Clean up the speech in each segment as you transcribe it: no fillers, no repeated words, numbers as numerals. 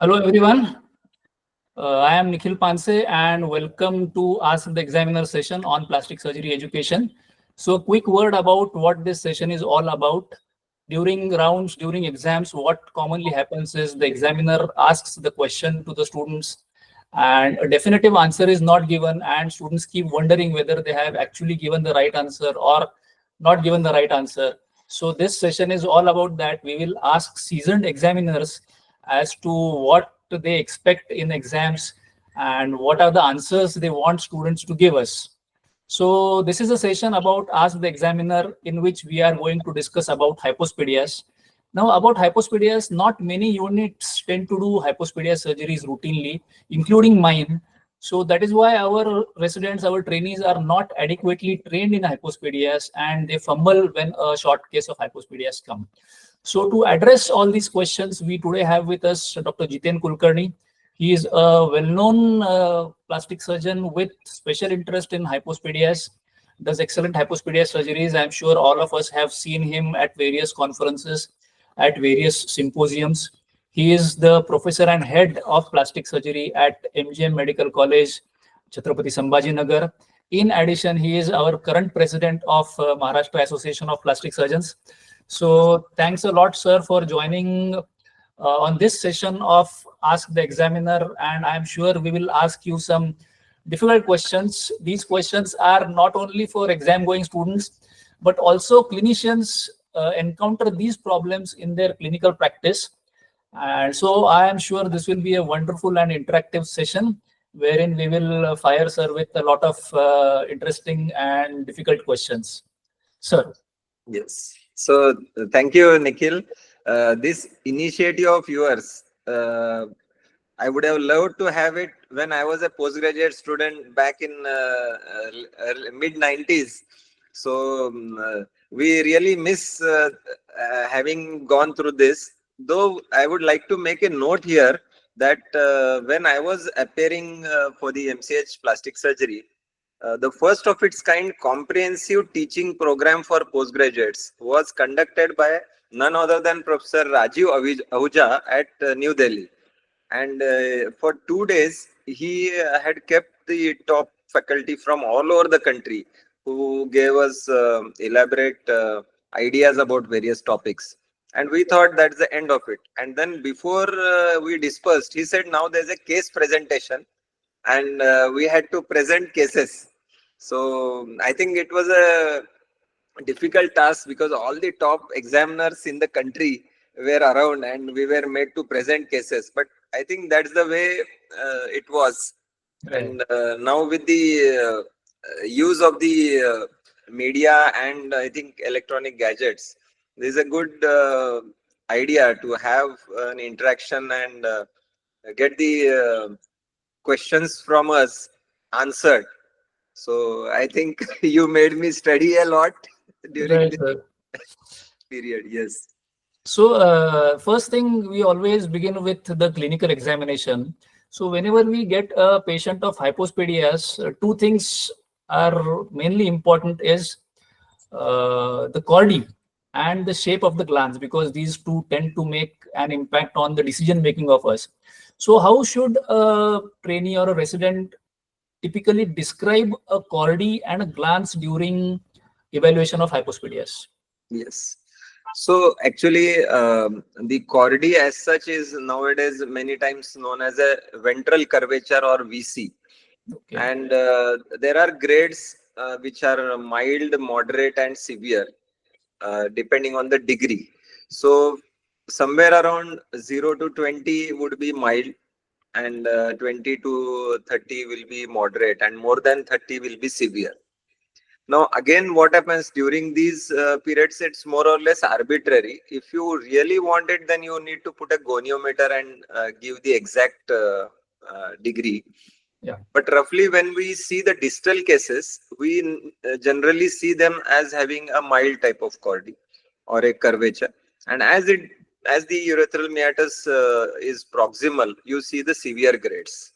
Hello everyone. I am Nikhil Panse and welcome to Ask the Examiner session on plastic surgery education. So a quick word about what this session is all about. During rounds, during exams, what commonly happens is the examiner asks the question to the students and a definitive answer is not given and students keep wondering whether they have actually given the right answer or not given the right answer. So this session is all about that. We will ask seasoned examiners as to what they expect in exams and what are the answers they want students to give us. So this is a session about Ask the Examiner in which we are going to discuss about hypospadias. Now about hypospadias, not many units tend to do hypospadias surgeries routinely, including mine. So that is why our residents, our trainees are not adequately trained in hypospadias and they fumble when a short case of hypospadias come. So to address all these questions, we today have with us Dr. Jiten Kulkarni. He is a well-known plastic surgeon with special interest in hypospadias, does excellent hypospadias surgeries. I'm sure all of us have seen him at various conferences, at various symposiums. He is the professor and head of plastic surgery at MGM Medical College, Chhatrapati Sambhajinagar. In addition, he is our current president of Maharashtra Association of Plastic Surgeons. So thanks a lot, sir, for joining on this session of Ask the Examiner. And I'm sure we will ask you some difficult questions. These questions are not only for exam-going students, but also clinicians encounter these problems in their clinical practice. And so I am sure this will be a wonderful and interactive session wherein we will fire sir with a lot of interesting and difficult questions. Sir. Yes. So thank you, Nikhil. This initiative of yours, I would have loved to have it when I was a postgraduate student back in mid 90s. So we really miss having gone through this. Though I would like to make a note here that when I was appearing for the MCH plastic surgery, the first of its kind comprehensive teaching program for postgraduates was conducted by none other than Professor Rajiv Ahuja at New Delhi. And for 2 days, he had kept the top faculty from all over the country who gave us elaborate ideas about various topics. And we thought that's the end of it. And then before we dispersed, he said, now there's a case presentation and we had to present cases. So I think it was a difficult task because all the top examiners in the country were around and we were made to present cases. But I think that's the way it was. Right. And now with the use of the media and I think electronic gadgets, there's a good idea to have an interaction and get the questions from us answered. So I think you made me study a lot during this period. Yes. So first thing, we always begin with the clinical examination. So whenever we get a patient of hypospadias, two things are mainly important is the chordee and the shape of the glans, because these two tend to make an impact on the decision making of us. So how should a trainee or a resident typically describe a chordee and a glans during evaluation of hypospadias? Yes. So actually, the chordee as such is nowadays many times known as a ventral curvature or VC. Okay. And there are grades which are mild, moderate, and severe, depending on the degree. So somewhere around 0 to 20 would be mild, and 20 to 30 will be moderate, and more than 30 will be severe. Now again, what happens during these periods, it's more or less arbitrary. If you really want it, then you need to put a goniometer and give the exact degree. Yeah. But roughly when we see the distal cases, we generally see them as having a mild type of chordee or a curvature. And as the urethral meatus is proximal, you see the severe grades.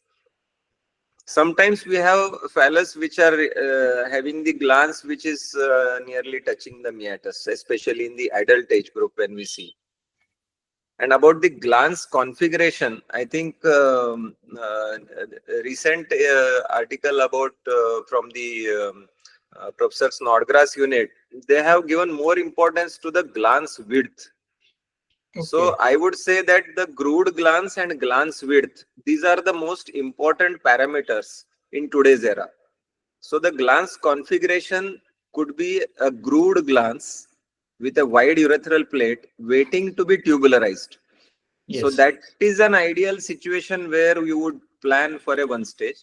Sometimes we have phallus which are having the glans which is nearly touching the meatus, especially in the adult age group when we see. And about the glans configuration, I think recent article about from the Professor Snodgrass unit, they have given more importance to the glans width. Okay. So I would say that the grooved glans and glans width, these are the most important parameters in today's era. So the glans configuration could be a grooved glans with a wide urethral plate waiting to be tubularized. Yes. So that is an ideal situation where you would plan for a one stage.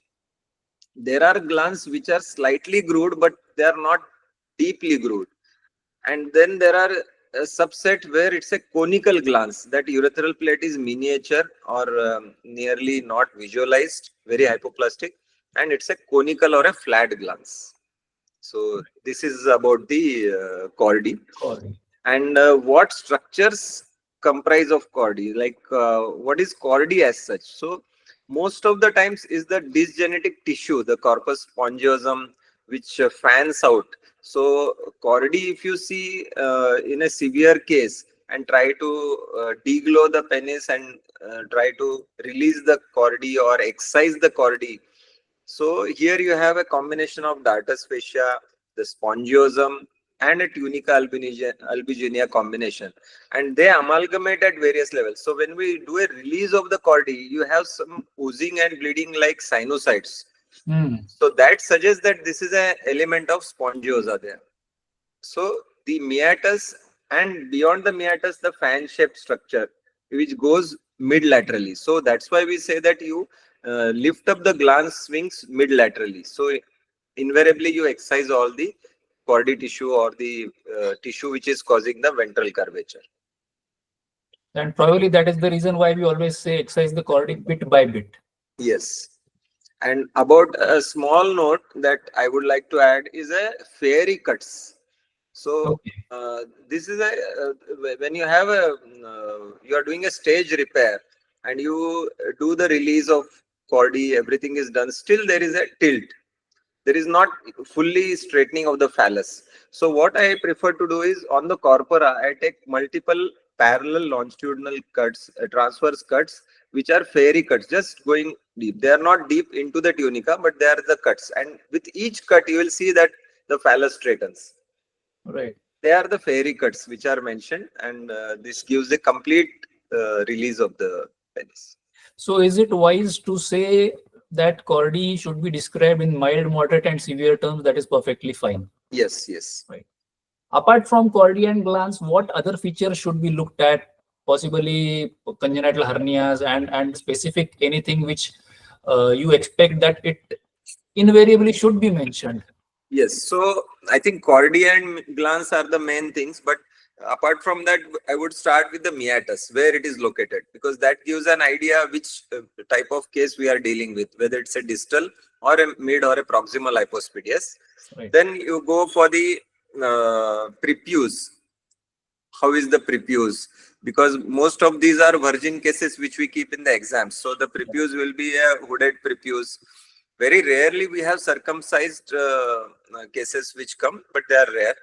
There are glans which are slightly grooved, but they are not deeply grooved. And then there are a subset where it's a conical glans, that urethral plate is miniature or nearly not visualized, very hypoplastic, and it's a conical or a flat glans. So this is about the chordee. And what structures comprise of chordee? Like what is chordee as such? So most of the times is the dysgenetic tissue, the corpus spongiosum, which fans out. So chordee, if you see in a severe case and try to deglow the penis and try to release the chordee or excise the chordee. So here you have a combination of dartus fascia, the spongiosum, and a tunica albuginea combination, and they amalgamate at various levels. So when we do a release of the chordee, you have some oozing and bleeding like sinusites. So that suggests that this is an element of spongiosa there. So the meatus, and beyond the meatus, the fan-shaped structure which goes mid-laterally. So that's why we say that you lift up the glans swings mid-laterally. So invariably you excise all the chordee tissue or the tissue which is causing the ventral curvature. And probably that is the reason why we always say exercise the chordee bit by bit. Yes. And about a small note that I would like to add is a fairy cuts. So this is a when you have a you are doing a stage repair and you do the release of chordee, everything is done. Still there is a tilt. There is not fully straightening of the phallus. So what I prefer to do is on the corpora, I take multiple parallel longitudinal cuts, transverse cuts, which are fairy cuts, just going deep. They are not deep into the tunica, but they are the cuts. And with each cut, you will see that the phallus straightens. Right. They are the fairy cuts which are mentioned, and this gives a complete release of the penis. So is it wise to say that chordee should be described in mild, moderate, and severe terms? That is perfectly fine. Yes, yes. Right. Apart from chordee and glans, what other features should be looked at? Possibly congenital hernias and specific anything which you expect that it invariably should be mentioned. Yes, so I think chordee and glans are the main things, but apart from that, I would start with the meatus, where it is located, because that gives an idea which type of case we are dealing with, whether it's a distal or a mid or a proximal hypospadias. Right. Then you go for the prepuse. How is the prepuse? Because most of these are virgin cases which we keep in the exams. So the prepuse will be a hooded prepuse. Very rarely we have circumcised cases which come, but they are rare.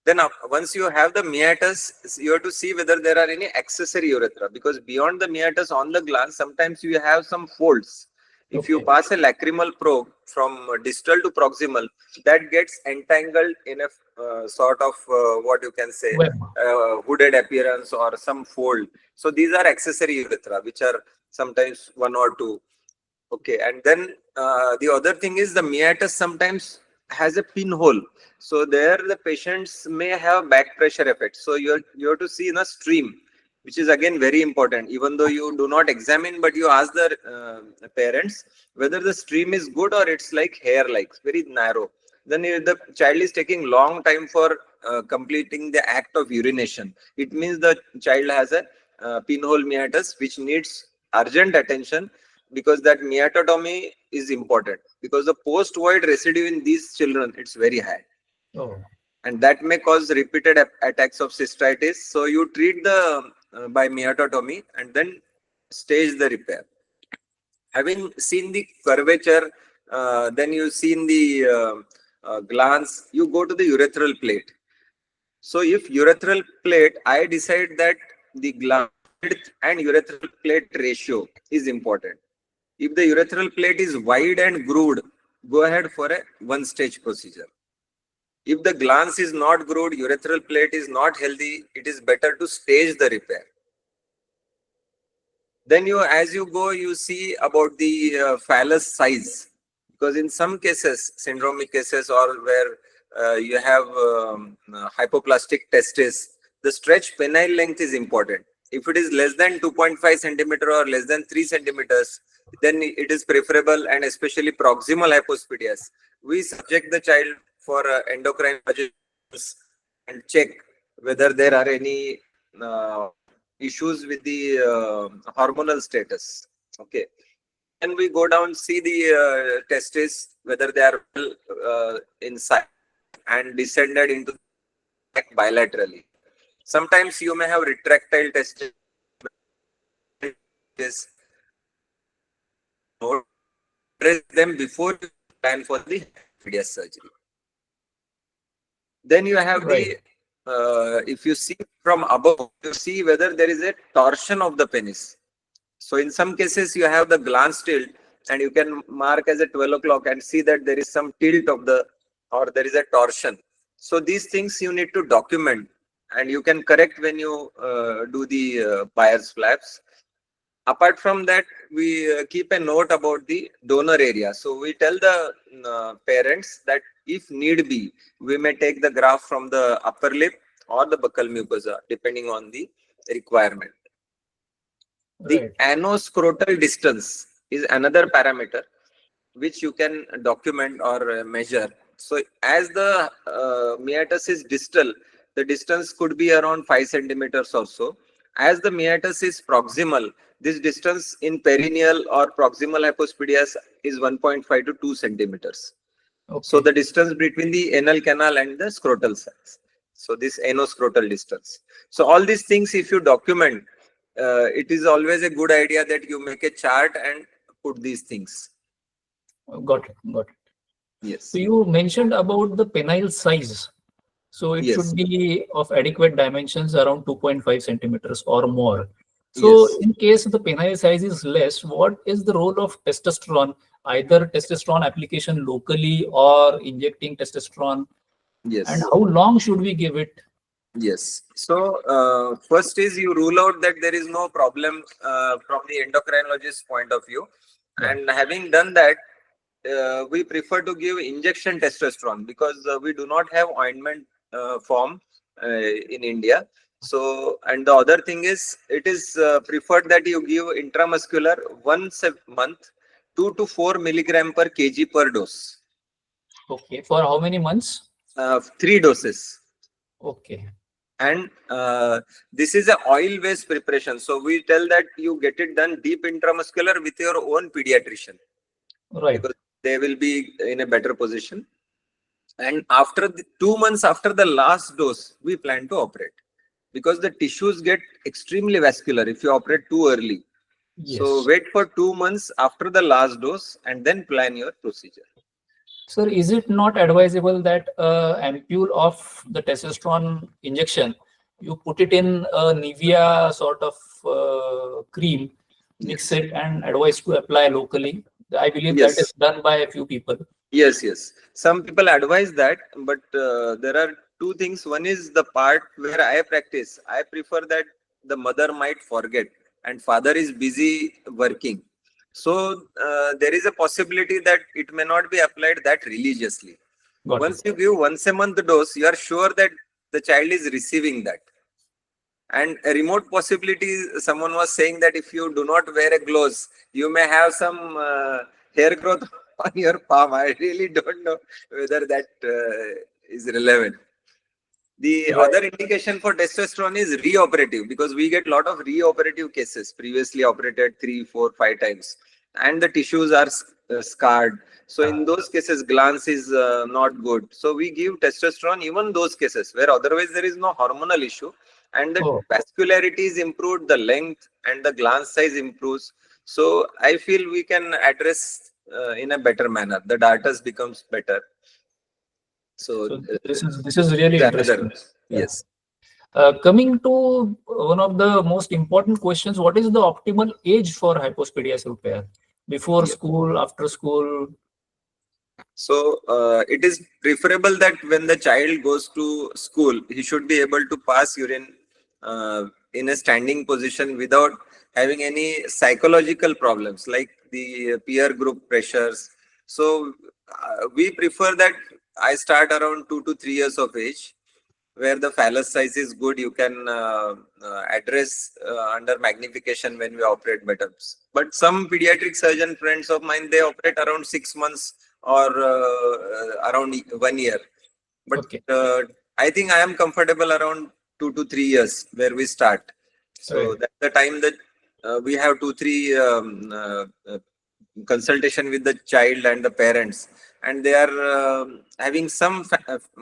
Then once you have the meatus, you have to see whether there are any accessory urethra, because beyond the meatus on the glans, sometimes you have some folds. If you pass a lacrimal probe from distal to proximal, that gets entangled in a sort of what you can say hooded appearance or some fold. So these are accessory urethra, which are sometimes one or two. Okay, and then the other thing is the meatus sometimes has a pinhole. So there the patients may have back pressure effect. So you have to see in a stream, which is again very important. Even though you do not examine, but you ask the parents whether the stream is good or it's like hair-like, very narrow. Then if the child is taking long time for completing the act of urination, it means the child has a pinhole meatus which needs urgent attention, because that meatotomy is important, because the post-void residue in these children, it's very high. And that may cause repeated attacks of cystitis. So you treat the by meatotomy and then stage the repair. Having seen the curvature, then you've seen the glans, you go to the urethral plate. So if urethral plate, I decide that the glans width and urethral plate ratio is important. If the urethral plate is wide and grooved, go ahead for a one-stage procedure. If the glans is not grooved, urethral plate is not healthy, it is better to stage the repair. Then as you go, you see about the phallus size, because in some cases, syndromic cases, or where you have hypoplastic testis, the stretch penile length is important. If it is less than 2.5 centimeter or less than 3 centimeters, then it is preferable, and especially proximal hypospadias, we subject the child for endocrine and check whether there are any issues with the hormonal status. Okay, and we go down, see the testes, whether they are well inside and descended into the neck bilaterally. Sometimes you may have retractile testes. Address them before you plan for the Hypospadias surgery. Then you have the if you see from above, you see whether there is a torsion of the penis. So in some cases you have the glans tilt, and you can mark as a 12 o'clock and see that there is some tilt of the, or there is a torsion. So these things you need to document, and you can correct when you do the Byars flaps. Apart from that, we keep a note about the donor area. So we tell the parents that if need be, we may take the graft from the upper lip or the buccal mucosa, depending on the requirement. The anoscrotal distance is another parameter which you can document or measure. So as the meatus is distal, the distance could be around 5 centimeters or so. As the meatus is proximal, this distance in perineal or proximal hypospadias is 1.5 to 2 centimeters. Okay. So the distance between the anal canal and the scrotal sacs. So this anoscrotal distance. So all these things, if you document, it is always a good idea that you make a chart and put these things. Got it. Got it. Yes. So you mentioned about the penile size. So it should be of adequate dimensions, around 2.5 centimeters or more. So in case the penile size is less, what is the role of testosterone? Either testosterone application locally or injecting testosterone? Yes. And how long should we give it? Yes. So first is you rule out that there is no problem from the endocrinologist point of view. Right. And having done that, we prefer to give injection testosterone, because we do not have ointment form in India. So, and the other thing is, it is preferred that you give intramuscular once a month, 2 to 4 milligram per kg per dose. Okay. For how many months? 3 doses. Okay. And this is an oil-based preparation. So we tell that you get it done deep intramuscular with your own pediatrician. Right. Because they will be in a better position. And after 2 months after the last dose, we plan to operate, because the tissues get extremely vascular if you operate too early. Yes. So wait for 2 months after the last dose and then plan your procedure. Sir, is it not advisable that ampule of the testosterone injection, you put it in a Nivea sort of cream, mix it, and advise to apply locally? I believe that is done by a few people. Yes. Some people advise that, but there are two things. One is the part where I practice. I prefer that the mother might forget and father is busy working. So there is a possibility that it may not be applied that religiously. Once you give once a month dose, you are sure that the child is receiving that. And a remote possibility, someone was saying that if you do not wear a gloves, you may have some hair growth on your palm. I really don't know whether that is relevant. The other indication for testosterone is reoperative, because we get a lot of reoperative cases, previously operated 3, 4, 5 times, and the tissues are scarred. So in those cases, glans is not good. So we give testosterone even those cases where otherwise there is no hormonal issue, and the vascularity is improved, the length and the glans size improves. So I feel we can address in a better manner. The dartus becomes better. So this is really interesting. Yes. Coming to one of the most important questions, what is the optimal age for hypospadias repair? Before school, after school? So it is preferable that when the child goes to school, he should be able to pass urine in a standing position without having any psychological problems like the peer group pressures. So we prefer that I start around 2 to 3 years of age, where the phallus size is good. You can address under magnification when we operate better. But some pediatric surgeon friends of mine, they operate around 6 months or around 1 year. But Okay. I think I am comfortable around 2 to 3 years where we start. So Right. that's the time that we have 2 3 consultation with the child and the parents, and they are having some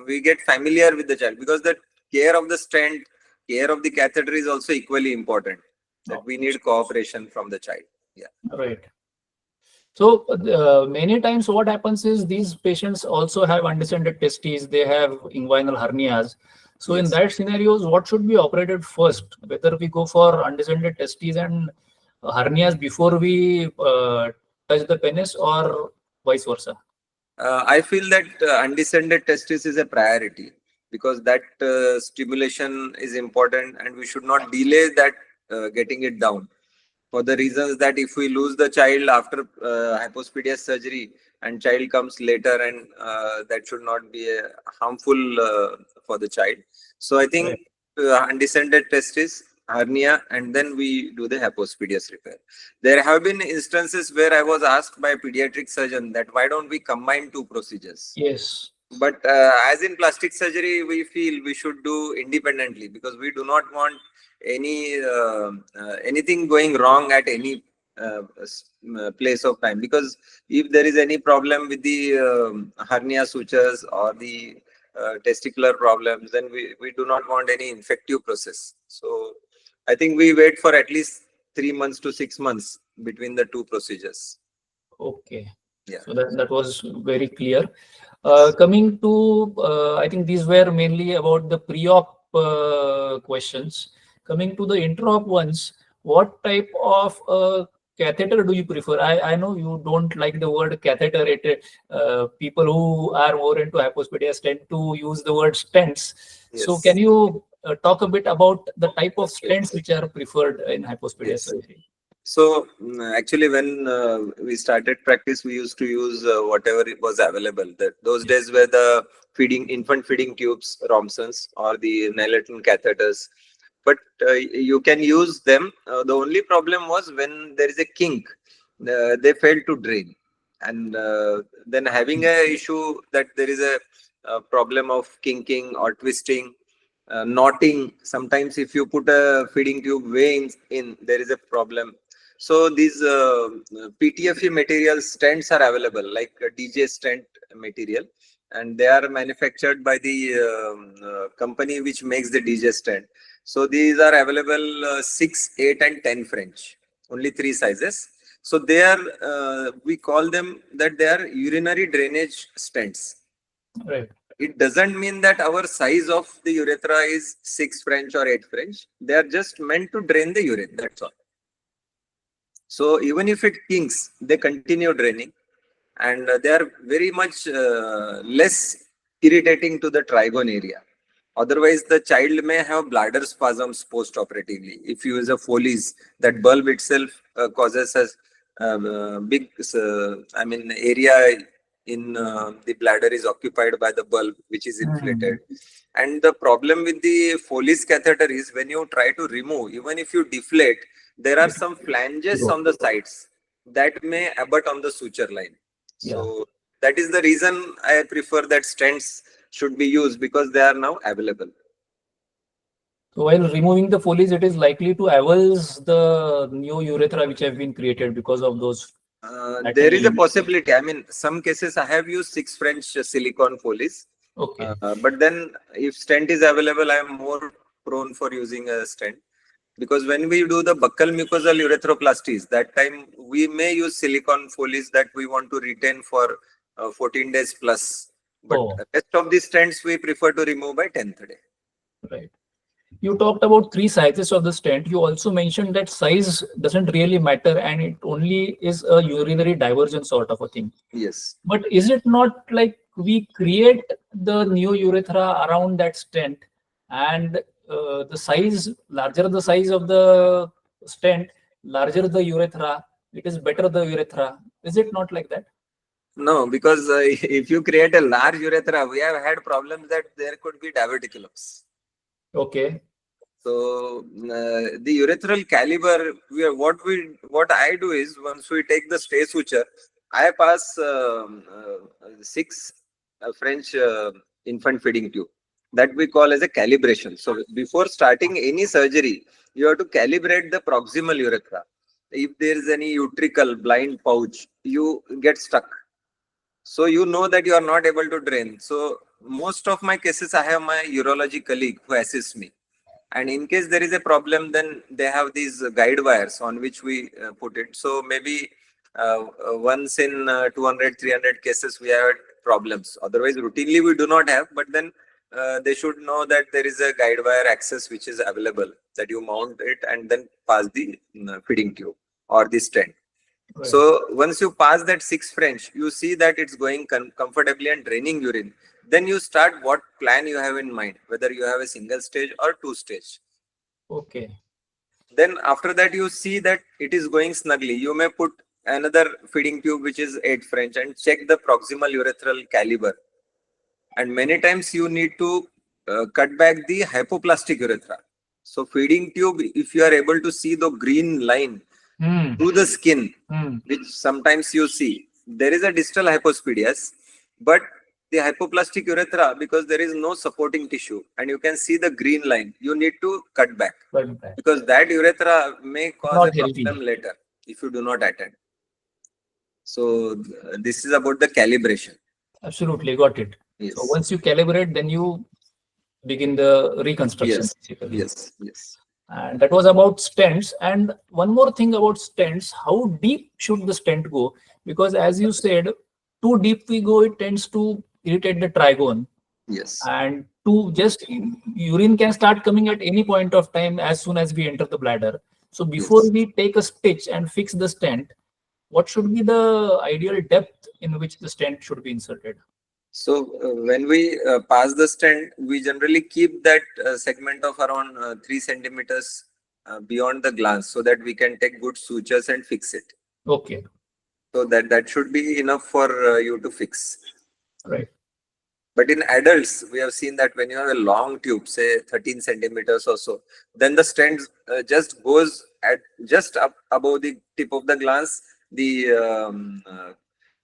we get familiar with the child, because the care of the stent, care of the catheter is also equally important, that we need cooperation from the child. Right. So many times what happens is these patients also have undescended testes, they have inguinal hernias. So in Yes. that scenarios, what should be operated first? Whether we go for undescended testes and hernias before we touch the penis, or vice versa? I feel that undescended testis is a priority, because that stimulation is important and we should not delay that getting it down, for the reasons that if we lose the child after hypospadias surgery and child comes later, and that should not be harmful for the child. So I think undescended testis, hernia, and then we do the hypospadias repair. There have been instances where I was asked by a pediatric surgeon that why don't we combine two procedures? Yes. But as in plastic surgery, we feel we should do independently, because we do not want any anything going wrong at any place of time. Because if there is any problem with the hernia sutures or the testicular problems, then we do not want any infective process. So I think we wait for at least 3 months to 6 months between the two procedures. Okay. Yeah. So that was very clear. Yes. Coming to, I think these were mainly about the pre-op questions. Coming to the intra-op ones, what type of catheter do you prefer? I know you don't like the word catheter. People who are more into hypospadias tend to use the word stents. So Yes. can you talk a bit about the type of stents which are preferred in hypospadias Yes. surgery? So actually, when we started practice, we used to use whatever it was available. Those days were the infant feeding tubes, Romsons, or the Nylaton catheters. But you can use them. The only problem was when there is a kink, they fail to drain, and then having a issue that there is a problem of kinking or twisting. Knotting. Sometimes if you put a feeding tube way in, there is a problem. So these PTFE material stents are available, like a DJ stent material, and they are manufactured by the company which makes the DJ stent. So these are available 6, 8 and 10 French, only 3 sizes. So they are, we call them that they are urinary drainage stents. Right. It doesn't mean that our size of the urethra is 6 French or 8 French. They are just meant to drain the urine, that's all. So even if it kinks, they continue draining, and they are very much less irritating to the trigone area. Otherwise, the child may have bladder spasms post-operatively. If you use a Foley's, that bulb itself causes a big, area in the bladder is occupied by the bulb, which is inflated. And the problem with the Foley's catheter is when you try to remove, even if you deflate, there are some flanges on the sides that may abut on the suture line. So that is the reason I prefer that stents should be used, because they are now available. So while removing the Foley's, it is likely to avulse the new urethra which have been created because of those. There is a possibility. I mean, some cases I have used 6 French silicone Foley's. Okay. But then if stent is available, I am more prone for using a stent. Because when we do the buccal mucosal urethroplasties, that time we may use silicone Foley's that we want to retain for 14 days plus. But rest of the stents we prefer to remove by 10th day. Right. You talked about three sizes of the stent. You also mentioned that size doesn't really matter and it only is a urinary diversion sort of a thing. Yes. But is it not like we create the new urethra around that stent, and the size, larger the size of the stent, larger the urethra, it is better the urethra. Is it not like that? No, because if you create a large urethra, we have had problems that there could be diverticulums. Okay. So the urethral caliber, what I do is, once we take the stay suture, I pass 6 French infant feeding tube that we call as a calibration. So before starting any surgery, you have to calibrate the proximal urethra. If there is any utricle blind pouch, you get stuck. So you know that you are not able to drain. So most of my cases, I have my urology colleague who assists me. And in case there is a problem, then they have these guide wires on which we put it. So maybe once in 200, 300 cases, we have problems. Otherwise, routinely we do not have. But then they should know that there is a guide wire access which is available, that you mount it and then pass the feeding tube or the stent. Right. So once you pass that 6 French, you see that it's going comfortably and draining urine. Then you start what plan you have in mind, whether you have a single stage or 2 stage. Okay. Then after that, you see that it is going snugly. You may put another feeding tube which is 8 French and check the proximal urethral caliber. And many times you need to cut back the hypoplastic urethra. So feeding tube, if you are able to see the green line through the skin, which sometimes you see, there is a distal hypospadias, but the hypoplastic urethra, because there is no supporting tissue and you can see the green line, you need to cut back, because that urethra may cause Not a problem healthy later if you do not attend. So this is about the calibration. Absolutely, got it. Yes. So once you calibrate, then you begin the reconstruction. Yes. Basically. Yes. Yes. And that was about stents. And one more thing about stents: how deep should the stent go? Because as you said, too deep we go, it tends to irritate the trigone. Yes. And to just urine can start coming at any point of time as soon as we enter the bladder. So before we take a stitch and fix the stent, what should be the ideal depth in which the stent should be inserted? So when we pass the stent, we generally keep that segment of around 3 centimeters beyond the glans, so that we can take good sutures and fix it. Okay. So that should be enough for you to fix. Right. But in adults, we have seen that when you have a long tube, say 13 centimeters or so, then the stent just goes at just up above the tip of the glans. The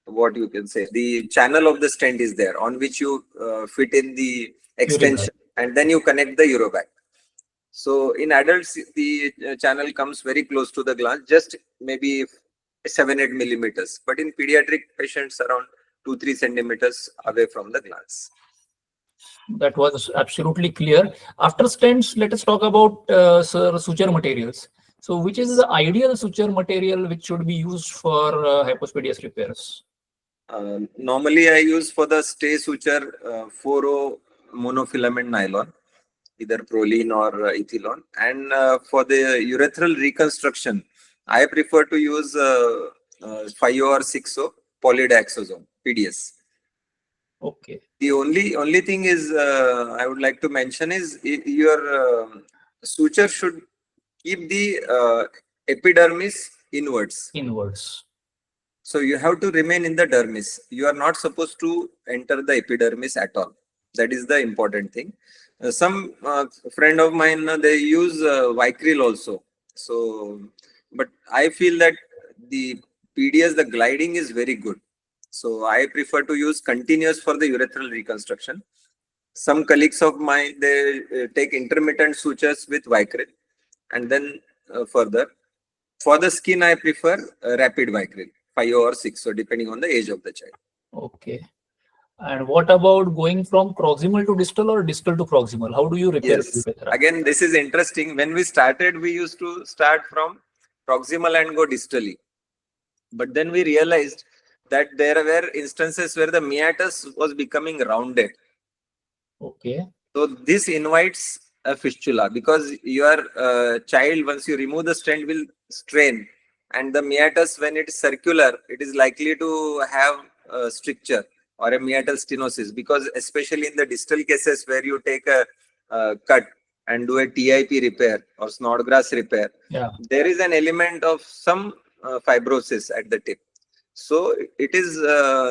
what you can say, the channel of the stent is there, on which you fit in the extension, and then you connect the urobag. So in adults, the channel comes very close to the glans, just maybe 7-8 millimeters. But in pediatric patients, around 2-3 centimeters away from the glans. That was absolutely clear. After stents, let us talk about suture materials. So which is the ideal suture material which should be used for hypospadias repairs? Normally, I use for the stay suture 4O monofilament nylon, either proline or ethylone. And for the urethral reconstruction, I prefer to use 5O or 6O polydioxazone, PDS. Okay. The only thing is I would like to mention is your suture should keep the epidermis inwards. So you have to remain in the dermis. You are not supposed to enter the epidermis at all. That is the important thing. Some friend of mine, they use Vicryl also. So, but I feel that the PDS, the gliding is very good. So I prefer to use continuous for the urethral reconstruction. Some colleagues of mine, they take intermittent sutures with Vicryl, and then further. For the skin, I prefer rapid Vicryl, 5 or 6, so depending on the age of the child. Okay. And what about going from proximal to distal or distal to proximal? How do you repair the urethra? Again, this is interesting. When we started, we used to start from proximal and go distally. But then we realized that there were instances where the meatus was becoming rounded. Okay. So this invites a fistula, because your child, once you remove the stent, will strain, and the meatus, when it is circular, it is likely to have a stricture or a meatal stenosis, because especially in the distal cases where you take a cut and do a TIP repair or Snodgrass repair, there is an element of some fibrosis at the tip. So it is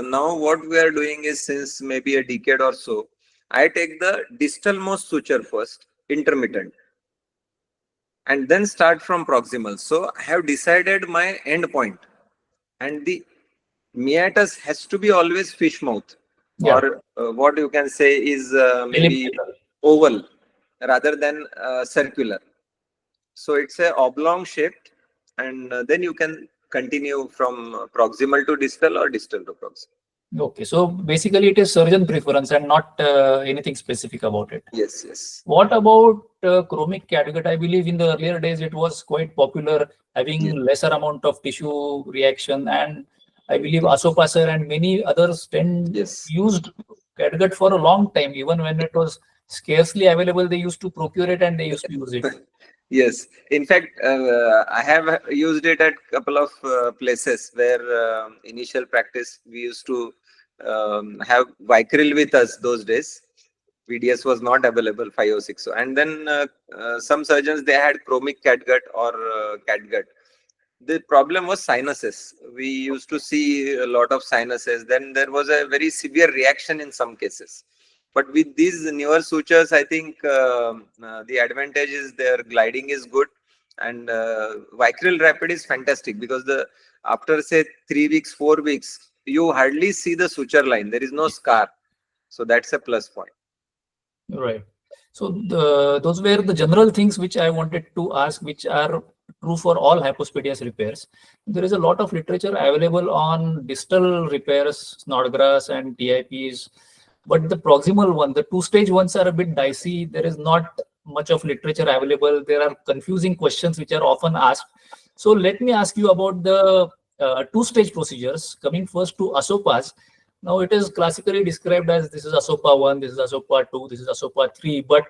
now what we are doing is, since maybe a decade or so, I take the distalmost suture first, intermittent, and then start from proximal. So I have decided my end point, and the meatus has to be always fish mouth, or what you can say is maybe oval rather than circular. So it's a oblong shaped, and then you can continue from proximal to distal or distal to proximal. Okay, so basically it is surgeon preference and not anything specific about it. Yes, yes. What about chromic catgut? I believe in the earlier days it was quite popular, having lesser amount of tissue reaction, and I believe Asopa sir and many others used catgut for a long time. Even when it was scarcely available, they used to procure it and they used to use it. Yes, in fact, I have used it at a couple of places where initial practice we used to have Vicryl with us those days. VDS was not available 506. And then some surgeons, they had chromic catgut or catgut. The problem was sinuses. We used to see a lot of sinuses. Then there was a very severe reaction in some cases. But with these newer sutures, I think the advantage is their gliding is good, and Vicryl Rapid is fantastic, because after say 3 weeks, 4 weeks, you hardly see the suture line. There is no scar, so that's a plus point. Right. So those were the general things which I wanted to ask, which are true for all hypospadias repairs. There is a lot of literature available on distal repairs, Snodgrass and TIPs. But the proximal one, the two-stage ones are a bit dicey. There is not much of literature available. There are confusing questions which are often asked. So let me ask you about the two-stage procedures. Coming first to Asopas. Now it is classically described as this is Asopa 1, this is Asopa 2, this is Asopa 3. But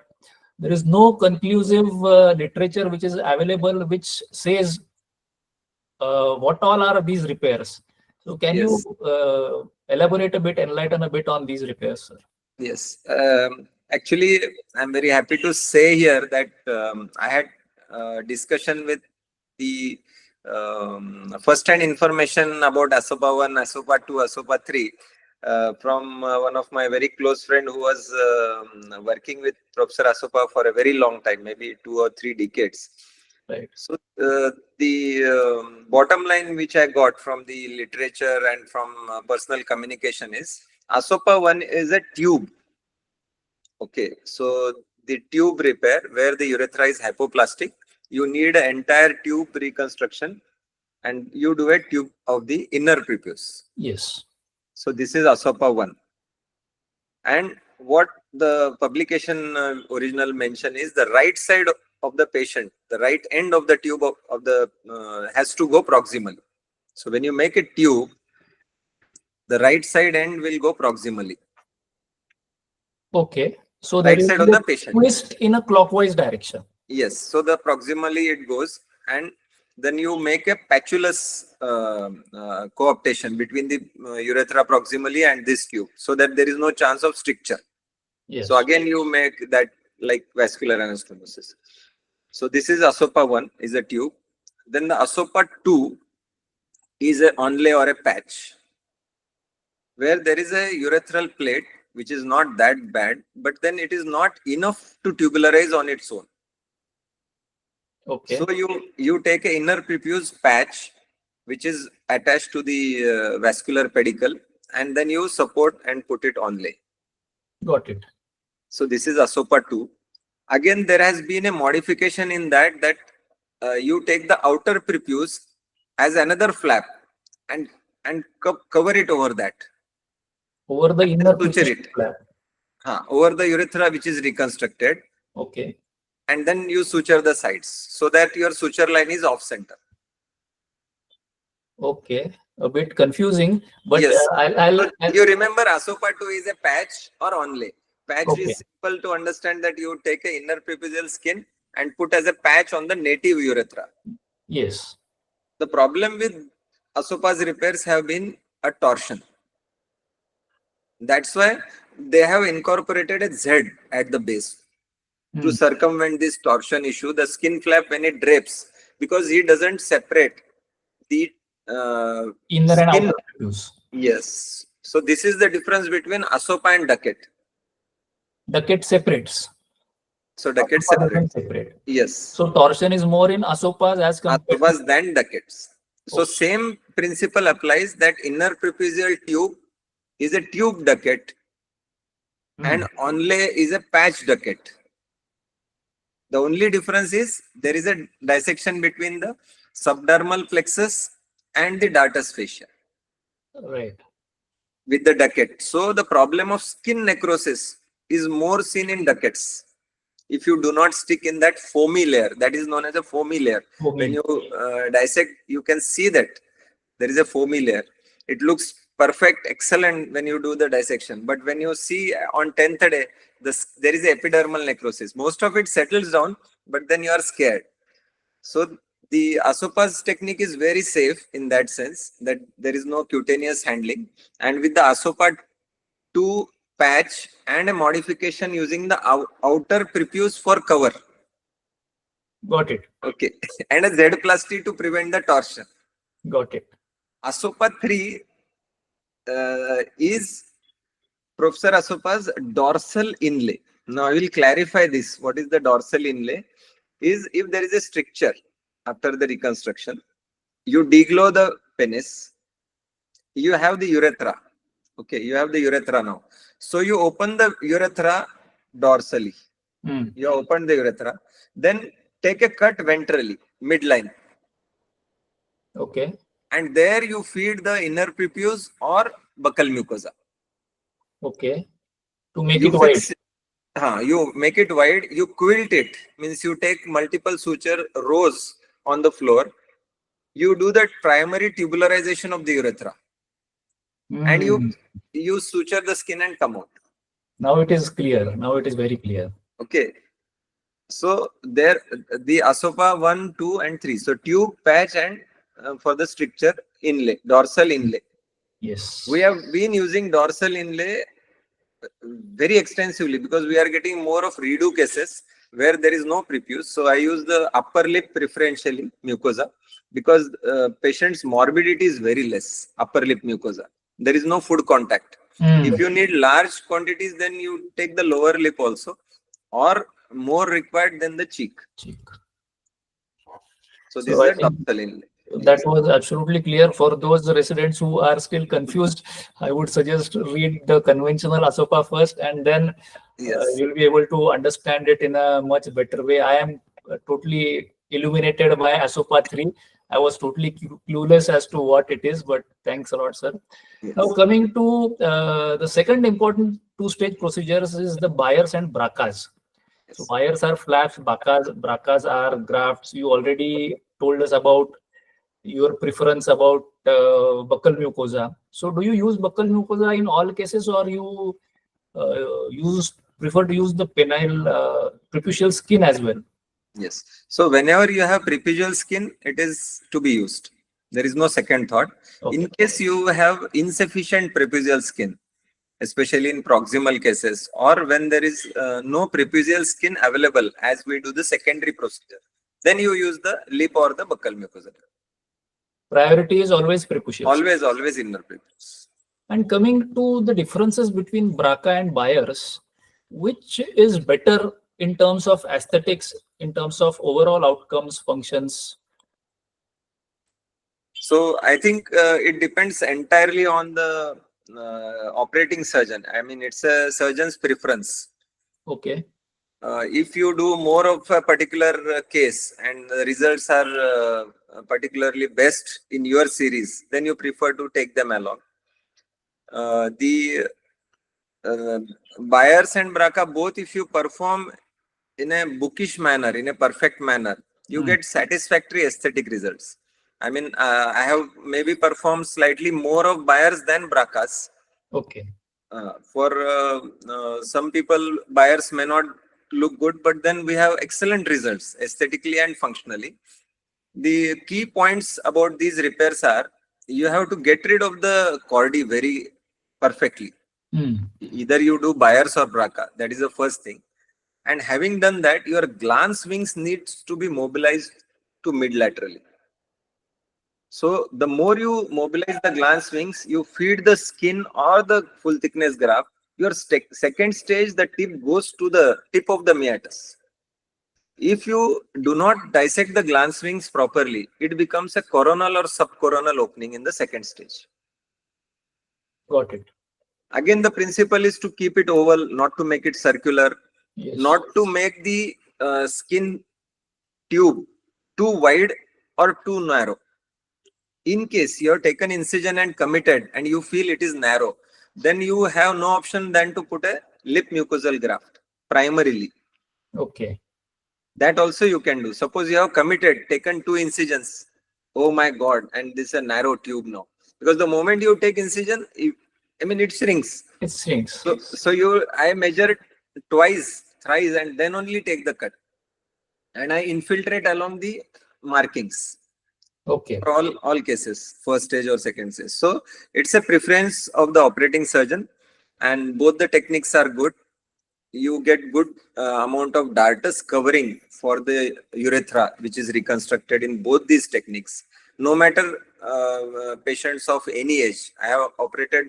there is no conclusive literature which is available which says what all are these repairs. So can you elaborate a bit, enlighten a bit on these repairs, sir? Yes. Actually, I'm very happy to say here that I had discussion with the first-hand information about Asopa 1, Asopa 2, Asopa 3 from one of my very close friend who was working with Professor Asopa for a very long time, maybe 2 or 3 decades. Right. So the bottom line which I got from the literature and from personal communication is Asopa 1 is a tube. Okay, so the tube repair where the urethra is hypoplastic, you need an entire tube reconstruction, and you do a tube of the inner prepuce. Yes. So this is Asopa 1. And what the publication original mention is the right side of the patient, the right end of the tube of the has to go proximally. So when you make a tube, the right side end will go proximally. Okay. So right side of the patient. Twist in a clockwise direction. Yes. So the proximally it goes, and then you make a patulous coaptation between the urethra proximally and this tube, so that there is no chance of stricture. Yes. So again, you make that like vascular anastomosis. So this is Asopa 1 is a tube. Then the Asopa 2 is a onlay or a patch, where there is a urethral plate which is not that bad, but then it is not enough to tubularize on its own. Okay. So you take an inner prepuce patch which is attached to the vascular pedicle, and then you support and put it onlay. Got it. So this is Asopa 2. Again, there has been a modification in that you take the outer prepuce as another flap and cover it over that. Over the inner prepuce flap. Over the urethra which is reconstructed. Okay. And then you suture the sides so that your suture line is off center. Okay. A bit confusing, but yes. I'll you remember Asopa 2 is a patch or onlay. Patch Okay. is simple to understand, that you take a inner preputial skin and put as a patch on the native urethra. Yes. The problem with Asopa's repairs have been a torsion. That's why they have incorporated a Z at the base to circumvent this torsion issue. The skin flap, when it drapes, because he doesn't separate the Inner and skin. outer prepuce. Yes. So this is the difference between Asopa and Duckett. Duckett separates. So Duckett Asopa doesn't separates. separate. Yes. So torsion is more in Asopas as compared Asopas than Duckett's. So Okay. same principle applies, that inner preputial tube is a tube Duckett and onlay is a patch Duckett. The only difference is there is a dissection between the subdermal plexus and the dartus fascia Right. with the Duckett. So the problem of skin necrosis is more seen in Duckett's. If you do not stick in that foamy layer, that is known as a foamy layer. When you dissect, you can see that there is a foamy layer. It looks perfect, excellent when you do the dissection. But when you see on 10th day, there is epidermal necrosis. Most of it settles down, but then you are scared. So the Asopa's technique is very safe in that sense, that there is no cutaneous handling. And with the Asopa 2 patch and a modification using the outer prepuce for cover. Got it. Okay. And a Z-plasty to prevent the torsion. Got it. Asopa 3 is Professor Asopa's dorsal inlay. Now I will clarify this. What is the dorsal inlay? Is if there is a stricture after the reconstruction, you deglow the penis, you have the urethra. Okay, you have the urethra now. So you open the urethra dorsally. You open the urethra, then take a cut ventrally, midline. Okay. And there you feed the inner prepuce or buccal mucosa. Okay. To make it wide. You make it wide, you quilt it, means you take multiple suture rows on the floor. You do the primary tubularization of the urethra. And you suture the skin and come out. Now it is clear. Now it is very clear. Okay. So there, the Asopa 1, 2, and 3. So tube, patch, and for the stricture inlay, dorsal inlay. Yes. We have been using dorsal inlay very extensively because we are getting more of redo cases where there is no prepuce. So I use the upper lip preferentially, mucosa, because patient's morbidity is very less, upper lip mucosa. There is no food contact. If you need large quantities, then you take the lower lip also, or more required than the cheek. So this is the dorsal inlay. That was absolutely clear. For those residents who are still confused, I would suggest read the conventional Asopa first, and then you'll be able to understand it in a much better way. I am totally illuminated by Asopa 3. I was totally clueless as to what it is, but thanks a lot, sir. Yes. Now coming to the second important two-stage procedures is the Byars and Brackas. Yes. So Byars are flaps, Brackas are grafts. You already told us about your preference about buccal mucosa. So do you use buccal mucosa in all cases, or you prefer to use the penile preputial skin as well? Yes. So whenever you have preputial skin, it is to be used. There is no second thought. Okay. In case you have insufficient preputial skin, especially in proximal cases, or when there is no preputial skin available as we do the secondary procedure, then you use the lip or the buccal mucosa. Priority is always preputial. Always inner prepuce. And coming to the differences between Bracka and Byars, which is better in terms of aesthetics, in terms of overall outcomes, functions? So I think it depends entirely on the operating surgeon. I mean, it's a surgeon's preference. Okay. If you do more of a particular case and the results are particularly best in your series, then you prefer to take them along. The Byars and Bracka, both, if you perform in a bookish manner, in a perfect manner, you get satisfactory aesthetic results. I mean, I have maybe performed slightly more of Byars than Brackas. Okay. some people, Byars may not look good, but then we have excellent results aesthetically and functionally. The key points about these repairs are, you have to get rid of the chordee very perfectly. Either you do Byars or Bracka. That is the first thing. And having done that, your glans wings needs to be mobilized to mid-laterally. So the more you mobilize the glans wings, you feed the skin or the full thickness graft. Your second stage, the tip goes to the tip of the meatus. If you do not dissect the glans wings properly, it becomes a coronal or subcoronal opening in the second stage. Got it. Again, the principle is to keep it oval, not to make it circular, not to make the skin tube too wide or too narrow. In case you have taken incision and committed and you feel it is narrow, then you have no option than to put a lip mucosal graft primarily. Okay. That also you can do. Suppose you have committed, taken 2 incisions. Oh my God, and this is a narrow tube now. Because the moment you take incision, it shrinks. It shrinks. So I measure it twice, thrice, and then only take the cut. And I infiltrate along the markings. Okay. For all cases, first stage or second stage. So it's a preference of the operating surgeon, and both the techniques are good. You get good amount of dartus covering for the urethra, which is reconstructed in both these techniques. No matter patients of any age. I have operated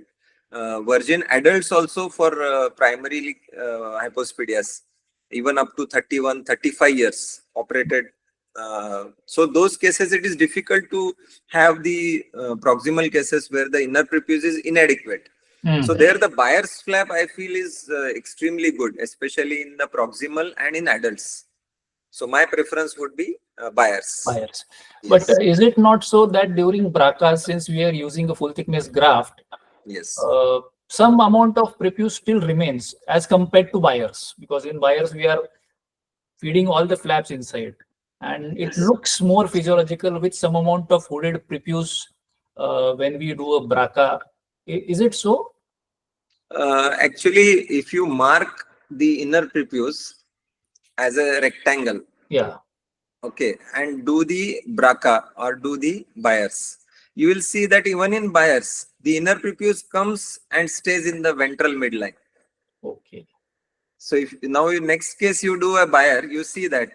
virgin adults also for primarily hypospadias, even up to 31, 35 years operated. So those cases, it is difficult to have the proximal cases where the inner prepuce is inadequate. So there the Byars flap, I feel, is extremely good, especially in the proximal and in adults. So my preference would be Byars. Byars. But is it not so that during Bracka, since we are using a full thickness graft, some amount of prepuce still remains as compared to Byars? Because in Byars, we are feeding all the flaps inside. And it looks more physiological with some amount of hooded prepuce when we do a Bracka. Is it so? Actually, if you mark the inner prepuce as a rectangle, okay, and do the Bracka or do the Byars, you will see that even in Byars, the inner prepuce comes and stays in the ventral midline. Okay. So if now in next case you do a Byar, you see that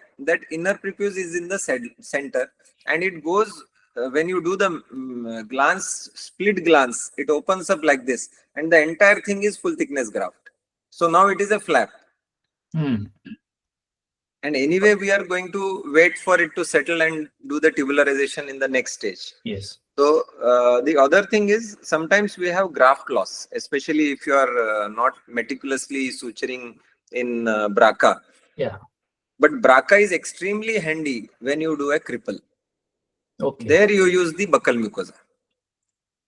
inner prepuce is in the center, and it goes when you do the glans, split glans, it opens up like this, and the entire thing is full thickness graft. So now it is a flap. And anyway, we are going to wait for it to settle and do the tubularization in the next stage. Yes. So the other thing is, sometimes we have graft loss, especially if you are not meticulously suturing in Bracka. But Bracka is extremely handy when you do a cripple. Okay. There you use the buccal mucosa.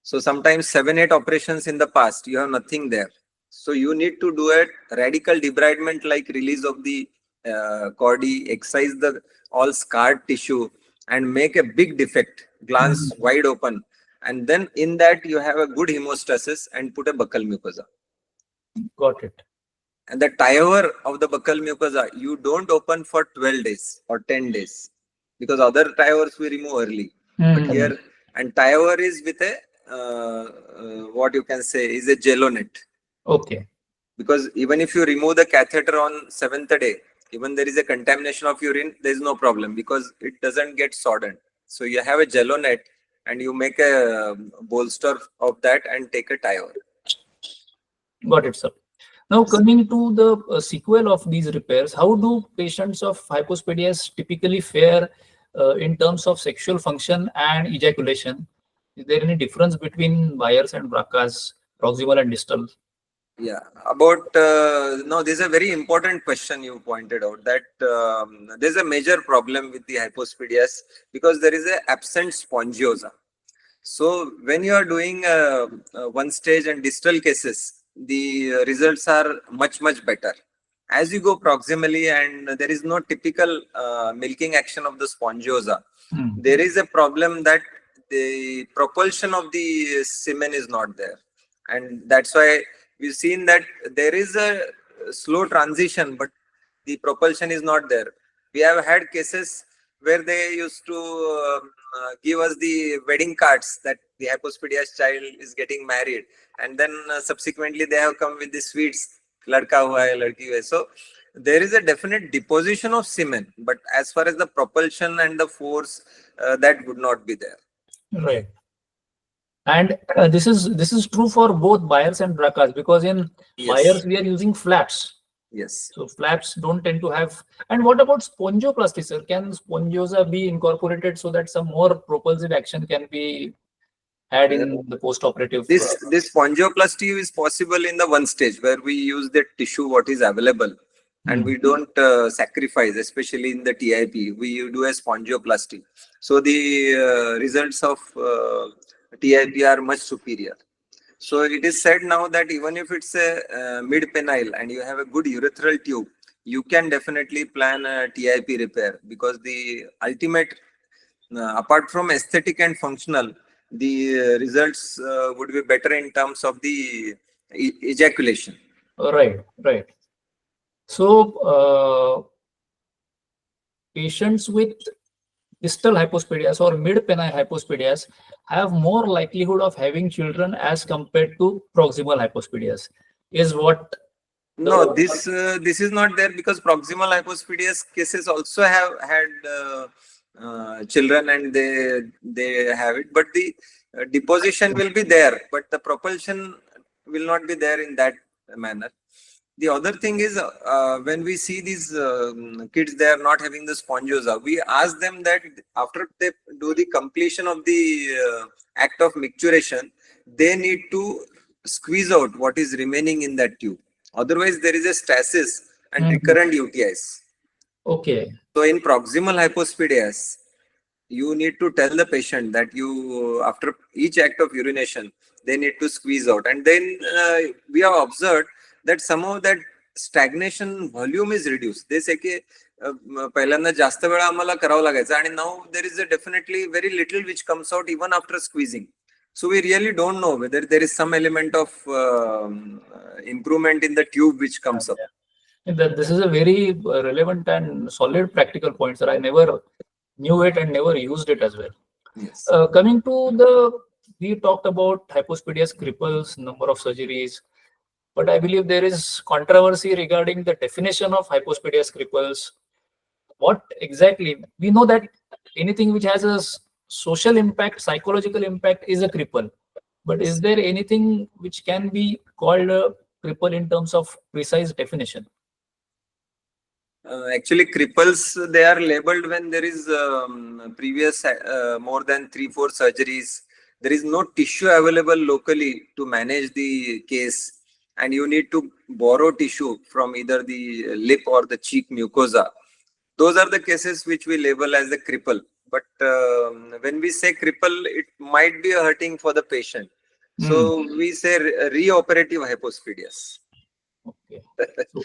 So sometimes 7-8 operations in the past, you have nothing there. So you need to do a radical debridement, like release of the chordee, excise the all scarred tissue, and make a big defect, glans wide open. And then in that you have a good hemostasis and put a buccal mucosa. Got it. And the tire of the buccal mucosa, you don't open for 12 days or 10 days. Because other tires we remove early. But here, and tire is with a, what you can say, is a jello net. Okay. Because even if you remove the catheter on 7th day, even there is a contamination of urine, there is no problem because it doesn't get sodden. So you have a jello net and you make a bolster of that and take a tire. Got it, sir. Now coming to the sequel of these repairs, how do patients of hypospadias typically fare in terms of sexual function and ejaculation? Is there any difference between Byars and Brackas, proximal and distal? Yeah, about no, this is a very important question you pointed out, that there's a major problem with the hypospadias because there is an absent spongiosa. So when you are doing one stage and distal cases, the results are much better. As you go proximally and there is no typical milking action of the spongiosa, there is a problem that the propulsion of the semen is not there. And that's why we've seen that there is a slow transition, but the propulsion is not there. We have had cases where they used to give us the wedding cards that the Hypospadias child is getting married, and then subsequently they have come with the sweets, ladka hua hai, ladki hua hai. So there is a definite deposition of semen, but as far as the propulsion and the force, that would not be there. Right. And this is true for both Byars and Brackas, because in Byars we are using flaps. Yes. So flaps don't tend to have. And what about spongioplasty, sir? Can spongiosa be incorporated so that some more propulsive action can be had in the post-operative? This spongioplasty is possible in the one stage where we use the tissue what is available, and we don't sacrifice, especially in the TIP. We do a spongioplasty, so the results of TIP are much superior. So it is said now that even if it's a mid-penile and you have a good urethral tube, you can definitely plan a TIP repair, because the ultimate, apart from aesthetic and functional, the results would be better in terms of the ejaculation. Right, right. So patients with distal hypospadias or mid-penile hypospadias have more likelihood of having children as compared to proximal hypospadias, is what? No, this is not there, because proximal hypospadias cases also have had children and they have it, but the deposition will be there, but the propulsion will not be there in that manner. The other thing is, when we see these kids, they are not having the spongiosa. We ask them that after they do the completion of the act of micturition, they need to squeeze out what is remaining in that tube. Otherwise, there is a stasis and recurrent UTIs. Okay. So in proximal hypospadias, you need to tell the patient that you, after each act of urination, they need to squeeze out. And then we have observed that some of that stagnation volume is reduced. They say कि पहिल्यांदा जास्त वेळा आम्हाला करावं लागायचं, आणि now there is a definitely very little which comes out even after squeezing. So we really don't know whether there is some element of improvement in the tube which comes up. This is a very relevant and solid practical point, sir. I never knew it and never used it as well. Yes. Coming to we talked about hypospadias cripples, number of surgeries, but I believe there is controversy regarding the definition of hypospadias cripples. What exactly? We know that anything which has a social impact, psychological impact is a cripple. But is there anything which can be called a cripple in terms of precise definition? Actually, cripples, they are labeled when there is previous more than 3-4 surgeries. There is no tissue available locally to manage the case, and you need to borrow tissue from either the lip or the cheek mucosa. Those are the cases which we label as the cripple. But when we say cripple, it might be hurting for the patient. So we say reoperative hypospadias. Okay.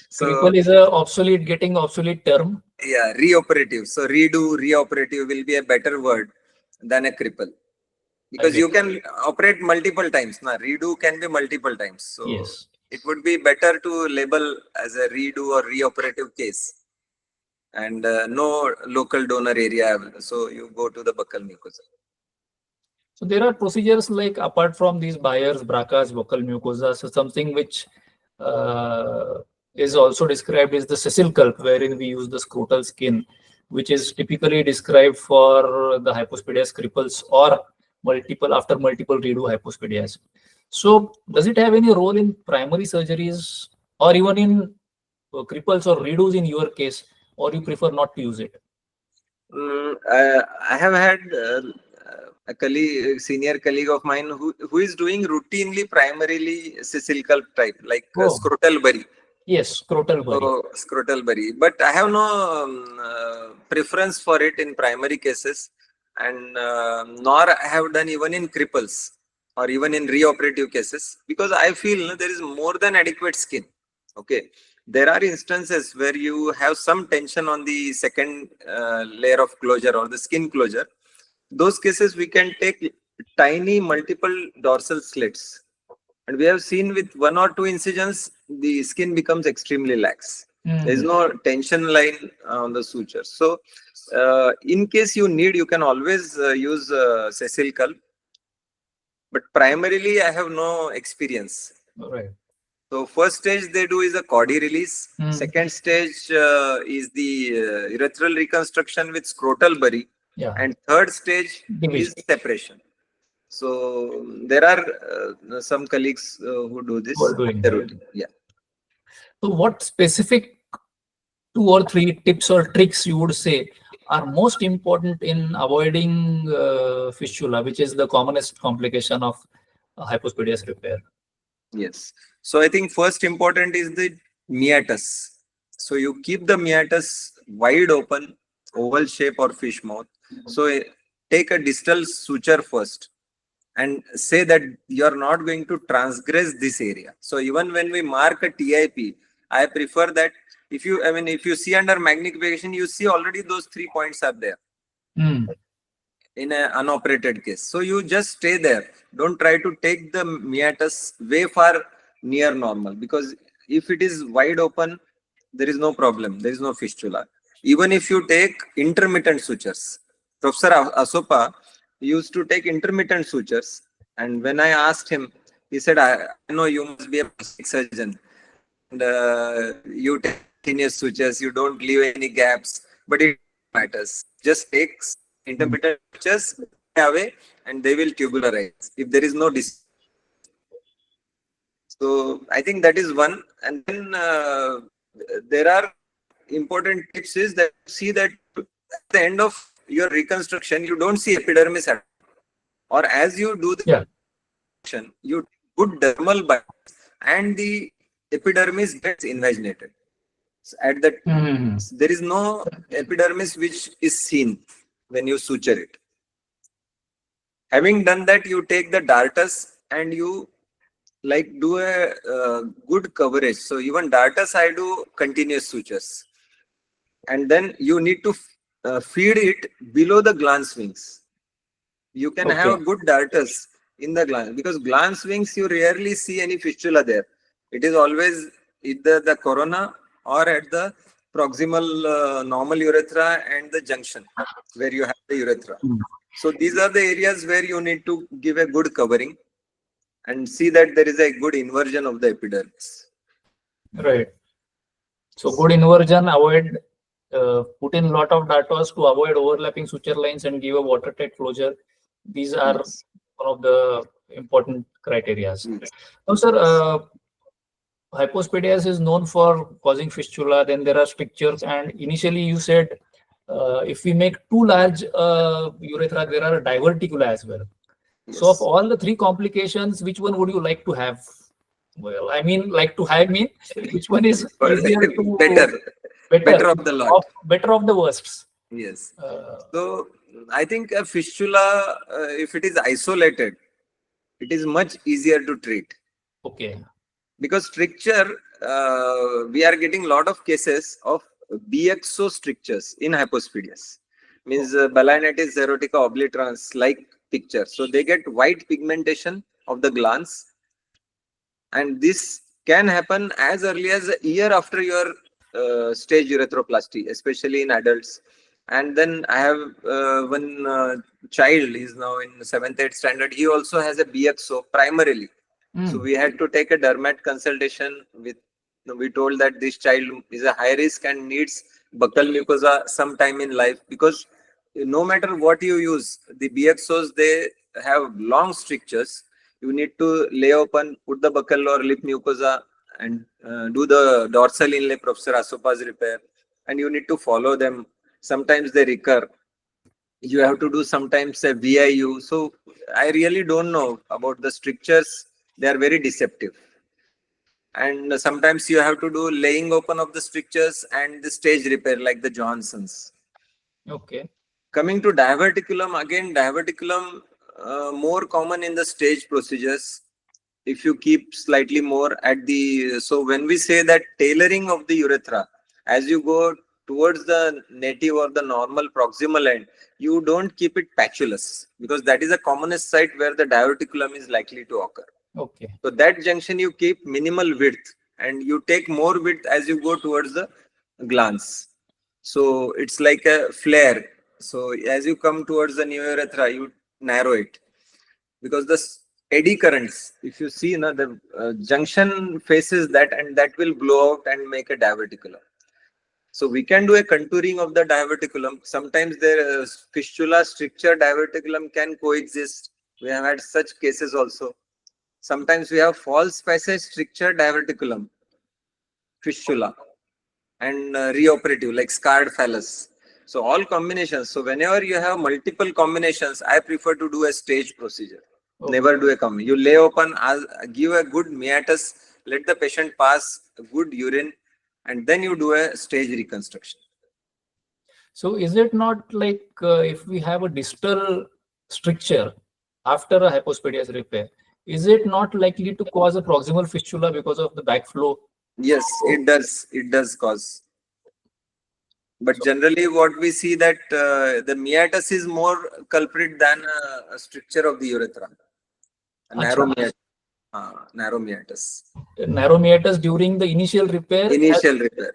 So cripple is a getting obsolete term. Yeah, reoperative. So reoperative will be a better word than a cripple, because you can operate multiple times. Now, redo can be multiple times. So yes, it would be better to label as a redo or reoperative case, and no local donor area. So you go to the buccal mucosa. So there are procedures like, apart from these Byars, Brackas, buccal mucosa, so something which is also described is the sessile culp, wherein we use the scrotal skin, which is typically described for the hypospadias cripples or after multiple redo hypospadias. So does it have any role in primary surgeries or even in cripples or redos in your case, or you prefer not to use it? I have had a senior colleague of mine who is doing routinely primarily sessile culp type, like scrotal bury. Yes, scrotal bury. So, scrotal bury. But I have no preference for it in primary cases, and nor I have done even in cripples or even in reoperative cases, because I feel there is more than adequate skin. Okay. There are instances where you have some tension on the second layer of closure or the skin closure. Those cases we can take tiny multiple dorsal slits And we have seen with 1 or 2 incisions, the skin becomes extremely lax. There is no tension line on the suture. So in case you need, you can always use sessile culp. But primarily, I have no experience. Right. So first stage they do is a chordee release. Second stage is the urethral reconstruction with scrotal bury. Yeah. And third stage is separation. So there are some colleagues who do this. Yeah. So what specific 2 or 3 tips or tricks you would say are most important in avoiding fistula, which is the commonest complication of hypospadias repair? Yes. So I think first important is the meatus. So you keep the meatus wide open, oval shape or fish mouth. So take a distal suture first and say that you are not going to transgress this area. So even when we mark a TIP, I prefer that if you see under magnification, you see already those 3 points are there in an unoperated case. So you just stay there. Don't try to take the meatus way far near normal, because if it is wide open, there is no problem. There is no fistula. Even if you take intermittent sutures, Professor Asopa used to take intermittent sutures, and when I asked him, he said, I know you must be a plastic surgeon, and you take continuous sutures, you don't leave any gaps, but it matters. Just take intermittent sutures away and they will tubularize if there is no distance. So I think that is one. And then there are important tips is that see that at the end of your reconstruction, you don't see epidermis at all. Or as you do the reconstruction, you put dermal bites and the epidermis gets invaginated. So at that, there is no epidermis which is seen when you suture it. Having done that, you take the dartus and you do a good coverage. So even dartus, I do continuous sutures. And then you need to feed it below the glans wings. You can have a good dartus in the glans, because glans wings, you rarely see any fistula there. It is always either the corona or at the proximal normal urethra and the junction where you have the urethra. So these are the areas where you need to give a good covering and see that there is a good inversion of the epidermis. Right. So good inversion, avoid put in lot of dartos to avoid overlapping suture lines and give a watertight closure. These are one of the important criteria. Now, sir, hypospadias is known for causing fistula. Then there are strictures, and initially you said if we make too large urethra, there are diverticula as well. So of all the 3 complications, which one would you like to have? Well, I mean, like to have mean which one is easier to better of the lot, better of the worsts? Yes. So I think a fistula, if it is isolated, it is much easier to treat. Okay. Because stricture, we are getting a lot of cases of BXO strictures in hypospadias. Means balanitis xerotica obliterans like picture. So they get white pigmentation of the glans, and this can happen as early as a year after your stage urethroplasty, especially in adults. And then I have one child, is now in 7th, 8th standard. He also has a BXO primarily. So we had to take a dermat consultation with, we told that this child is a high risk and needs buccal mucosa sometime in life, because no matter what you use, the BXOs, they have long strictures. You need to lay open, put the buccal or lip mucosa and do the dorsal inlay, Professor Asopa's repair, and you need to follow them. Sometimes they recur. You have to do sometimes a VIU. So I really don't know about the strictures. They are very deceptive. And sometimes you have to do laying open of the strictures and the stage repair like the Johansson's. Okay. Coming to diverticulum, again, diverticulum more common in the stage procedures. If you keep slightly more at the, so when we say that tailoring of the urethra, as you go towards the native or the normal proximal end, you don't keep it patulous, because that is the commonest site where the diverticulum is likely to occur. Okay. So that junction you keep minimal width, and you take more width as you go towards the glans. So it's like a flare. So as you come towards the new urethra, you narrow it, because the eddy currents, if you see, the junction faces that, and that will blow out and make a diverticulum. So we can do a contouring of the diverticulum. Sometimes there fistula stricture diverticulum can coexist. We have had such cases also. Sometimes we have false passage stricture diverticulum, fistula, and reoperative like scarred phallus. So all combinations. So whenever you have multiple combinations, I prefer to do a stage procedure. Okay. Never do a combination. You lay open, give a good meatus, let the patient pass a good urine, and then you do a stage reconstruction. So is it not like if we have a distal stricture after a hypospadias repair, is it not likely to cause a proximal fistula because of the backflow? Yes, it does. It does cause. But generally, what we see that the meatus is more culprit than a stricture of the urethra. A narrow meatus. Narrow meatus. Narrow meatus during the initial repair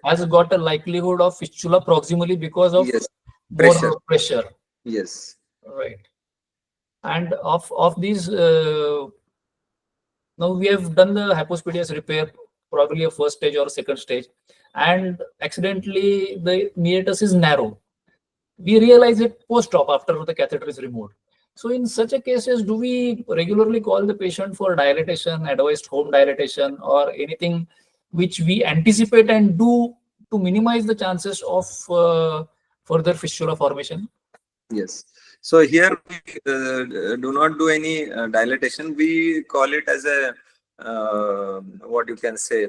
has got a likelihood of fistula proximally because of more pressure. Yes. Right. And of these, now we have done the hypospadias repair, probably a first stage or second stage, and accidentally the meatus is narrow. We realize it post-op after the catheter is removed. So in such a cases, do we regularly call the patient for dilatation, advised home dilatation, or anything which we anticipate and do to minimize the chances of further fistula formation? Yes. So here we do not do any dilatation. We call it as a what you can say,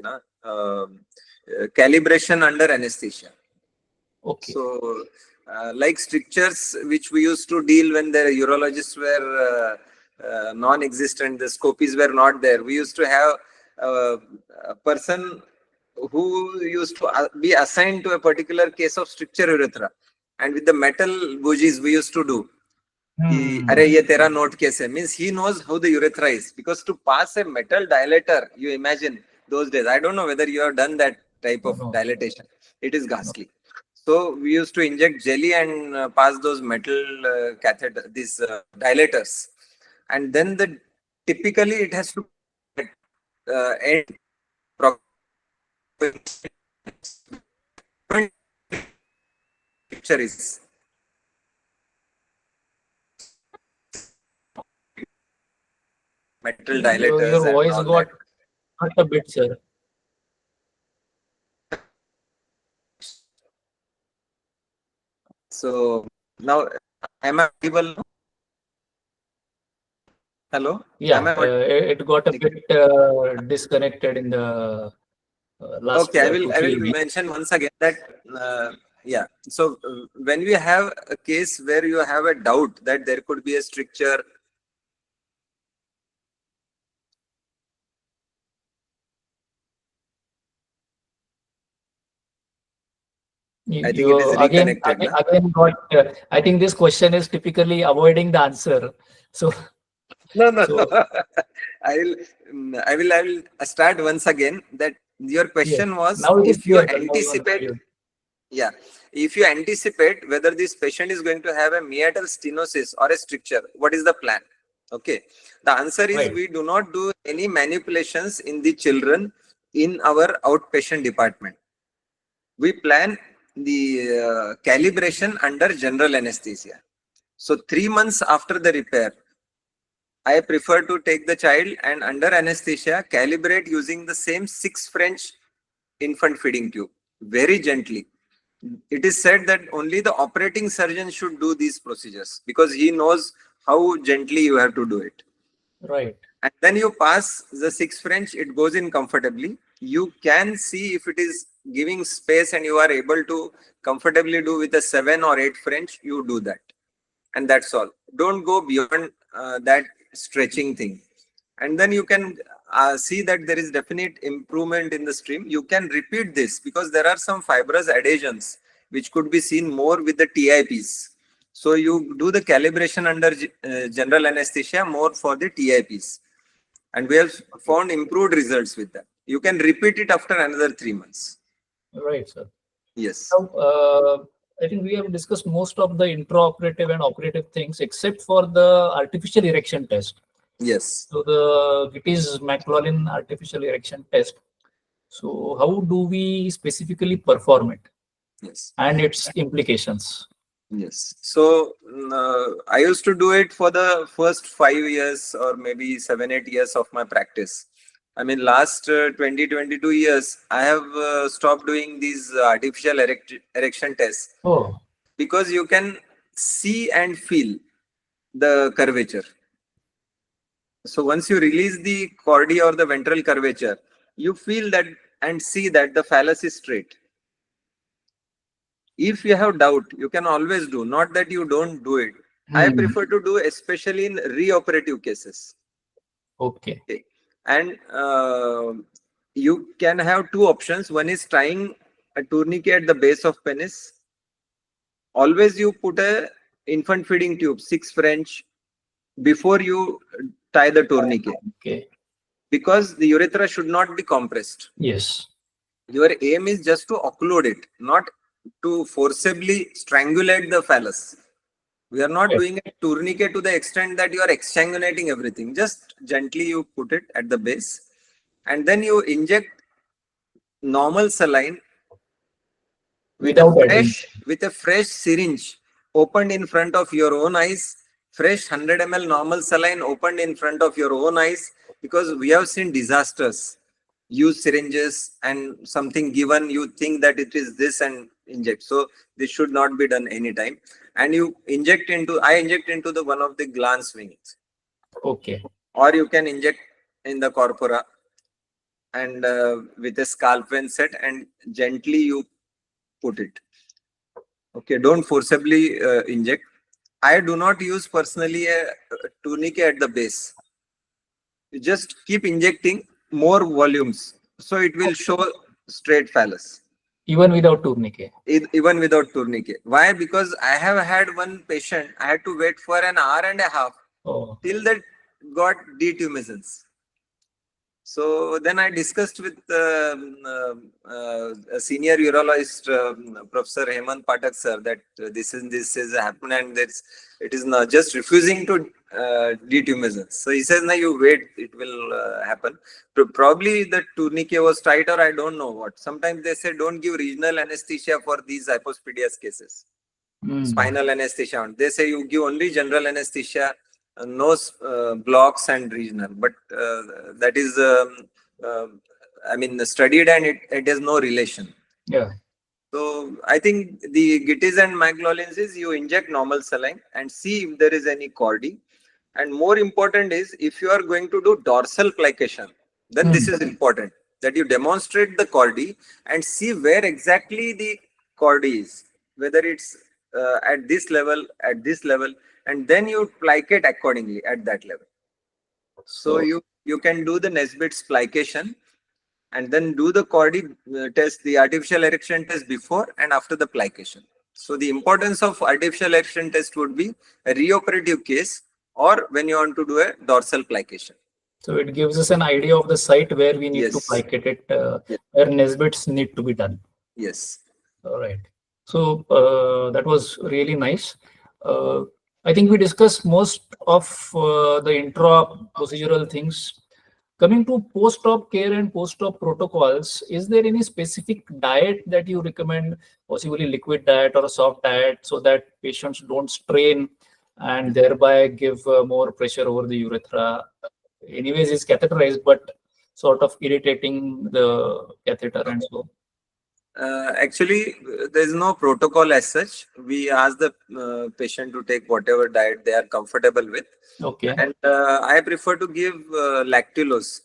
calibration under anesthesia. Okay. So like strictures which we used to deal when the urologists were non-existent, the scopies were not there. We used to have a person who used to be assigned to a particular case of stricture urethra, and with the metal bougies we used to do. Arey ye tera note kaise, means he knows how the urethra is, because to pass a metal dilator, you imagine those days. I don't know whether you have done that type of dilatation. It is ghastly. So we used to inject jelly and pass those metal catheter, these dilators, and then typically it has to end picture is metal dilators. Your voice got cut a bit, sir. So now, am I audible? Hello? Yeah, it got a bit disconnected in the last. Okay, I will mention once again that yeah. So when we have a case where you have a doubt that there could be a stricture, I think it is reconnected. Again got, I think this question is typically avoiding the answer. So no. I will start once again. That your question was, if you anticipate, if you anticipate whether this patient is going to have a meatal stenosis or a stricture, what is the plan? Okay, the answer is we do not do any manipulations in the children in our outpatient department. We plan the calibration under general anesthesia. So 3 months after the repair, I prefer to take the child and under anesthesia calibrate using the same 6 French infant feeding tube, very gently. It is said that only the operating surgeon should do these procedures, because he knows how gently you have to do it. Right. And then you pass the 6 French, it goes in comfortably. You can see if it is giving space and you are able to comfortably do with a 7 or 8 French, you do that. And that's all. Don't go beyond that stretching thing. And then you can see that there is definite improvement in the stream. You can repeat this, because there are some fibrous adhesions which could be seen more with the TIPs. So you do the calibration under general anesthesia more for the TIPs. and we have found improved results with that. You can repeat it after another 3 months. Right, sir. Yes. Now, I think we have discussed most of the intraoperative and operative things except for the artificial erection test. Yes. So the Gittes McLaughlin artificial erection test. So how do we specifically perform it? Yes. And its implications? Yes. So I used to do it for the first 5 years or maybe 7-8 years of my practice. I mean, last 20-22 years, I have stopped doing these artificial erection tests. Oh. Because you can see and feel the curvature. So once you release the chordee or the ventral curvature, you feel that and see that the phallus is straight. If you have doubt, you can always do, not that you don't do it. I prefer to do especially in reoperative cases. Okay. And you can have two options. One is tying a tourniquet at the base of penis. Always you put a infant feeding tube, 6 French, before you tie the tourniquet. Okay. Because the urethra should not be compressed. Yes. Your aim is just to occlude it, not to forcibly strangulate the phallus. We are not doing a tourniquet to the extent that you are exsanguinating everything. Just gently you put it at the base, and then you inject normal saline with a fresh syringe opened in front of your own eyes. Fresh 100 ml normal saline opened in front of your own eyes, because we have seen disasters. Use syringes and something given, you think that it is this and inject. So this should not be done anytime. And you inject into, I inject into the one of the glans wings. Okay. Or you can inject in the corpora, and with a scalp pen set, and gently you put it. Okay, don't forcibly inject. I do not use personally a tourniquet at the base. You just keep injecting more volumes, so it will show straight phallus. Even without tourniquet? Even without tourniquet. Why? Because I have had one patient, I had to wait for an hour and a half till that got detumescence. So then I discussed with a senior urologist, Professor Hemant Pathak sir, that this is happened, and it is not just refusing to detumescence. So he says, "No, you wait, it will happen." Probably the tourniquet was tight, or I don't know what. Sometimes they say don't give regional anesthesia for these hypospadias cases. Spinal anesthesia. They say you give only general anesthesia. No blocks and regional, but that is I mean studied, and it has no relation. Yeah. So I think the Gittes and McLaughlin's is you inject normal saline and see if there is any chordee. And more important is, if you are going to do dorsal plication, then this is important, that you demonstrate the chordee and see where exactly the chordee is, whether it's at this level, and then you plicate accordingly at that level. So you can do the Nesbitt's plication and then do the chordee test, the artificial erection test before and after the plication. So the importance of artificial erection test would be a reoperative case, or when you want to do a dorsal plication. So it gives us an idea of the site where we need to plicate it, where Nesbitt's need to be done. Yes. All right. So that was really nice. I think we discussed most of the intra-procedural things. Coming to post-op care and post-op protocols, is there any specific diet that you recommend, possibly liquid diet or a soft diet, so that patients don't strain and thereby give more pressure over the urethra? Anyways, it's catheterized, but sort of irritating the catheter and so. Actually, there is no protocol as such. We ask the patient to take whatever diet they are comfortable with. Okay. And I prefer to give lactulose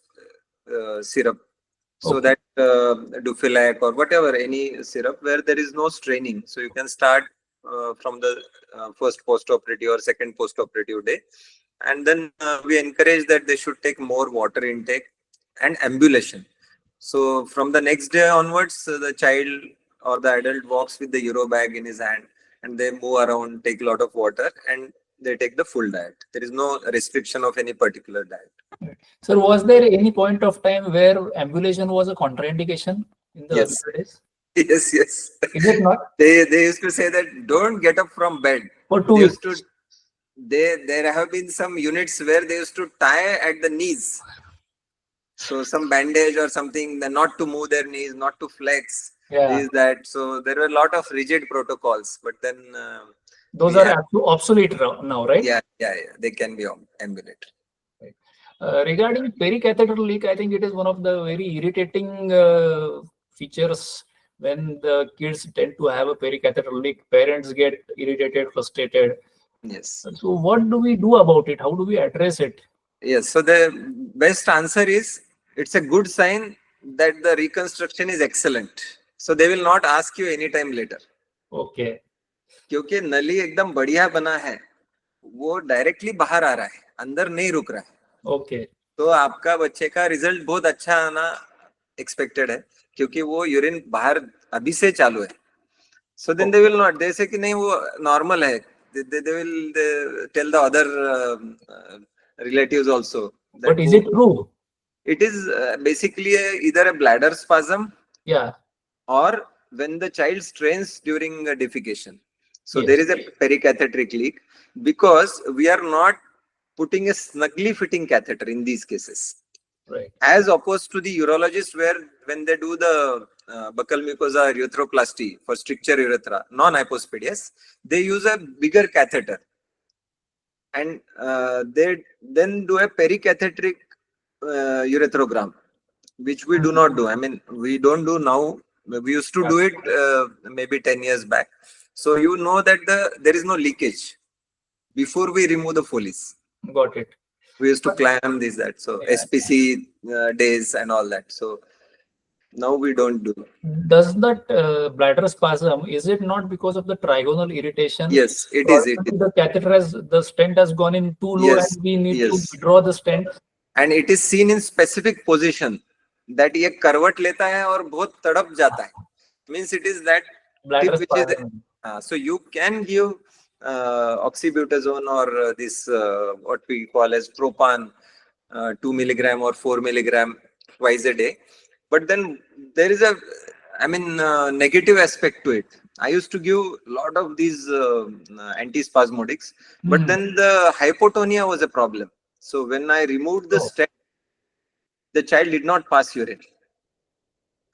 syrup, so that Dufilak or whatever, any syrup where there is no straining. So you can start from the first post-operative or second post-operative day. And then we encourage that they should take more water intake and ambulation. So from the next day onwards, the child or the adult walks with the Euro bag in his hand, and they move around, take a lot of water, and they take the full diet. There is no restriction of any particular diet. Sir, was there any point of time where ambulation was a contraindication in the Yes. earlier days? Yes, yes. Is it not? They used to say that don't get up from bed. For 2 They weeks. used to, there have been some units where they used to tie at the knees. So some bandage or something, not to move their knees, not to flex. Yeah. Is that so? There were a lot of rigid protocols, but then Those we are have- obsolete now, right? yeah, they can be ambulatory. Regarding pericatheter leak, I think it is one of the very irritating features when the kids tend to have a pericatheter leak. Parents get irritated, frustrated. Yes. So what do we do about it? How do we address it? Yes. So the best answer is it's a good sign that the reconstruction is excellent. So they will not ask you anytime later. Okay. क्योंकि नली एकदम बढ़िया बना है, वो directly बाहर आ रहा है, अंदर नहीं रुक रहा है. Okay. तो आपका बच्चे का रिजल्ट बहुत अच्छा आना एक्सपेक्टेड है, क्योंकि वो यूरिन बाहर अभी से चालू है. So then they will not, they say कि नहीं वो नॉर्मल है, they will tell the other relatives also. But is it true? It is basically either a bladder spasm, Yeah. or when the child strains during defecation. So Yes. there is a pericatheteric leak, because we are not putting a snugly fitting catheter in these cases. Right. As opposed to the urologist, where when they do the buccal mucosa urethroplasty for stricture urethra, non-hypospadias, they use a bigger catheter. And they then do a pericatheteric urethrogram, which we do not do. I mean, we don't do now. We used to do it maybe 10 years back. So you know that there is no leakage before we remove the Foley's. Got it. We used to climb that. So Yeah. SPC days and all that. So now we don't do. Does that bladder spasm, is it not because of the trigonal irritation? Yes, it is. It is. The catheter the stent has gone in too low, Yes, and we need yes. to withdraw the stent. And it is seen in specific position that ये करवट लेता है और बहुत तड़प जाता है. Means it is that Bladder tip which is spasm. so you can give oxybutazone or this what we call as propan 2 milligram or 4 milligram twice a day, but then there is a negative aspect to it. I used to give a lot of these antispasmodics, but then the hypotonia was a problem. So when I removed the stent, the child did not pass urine,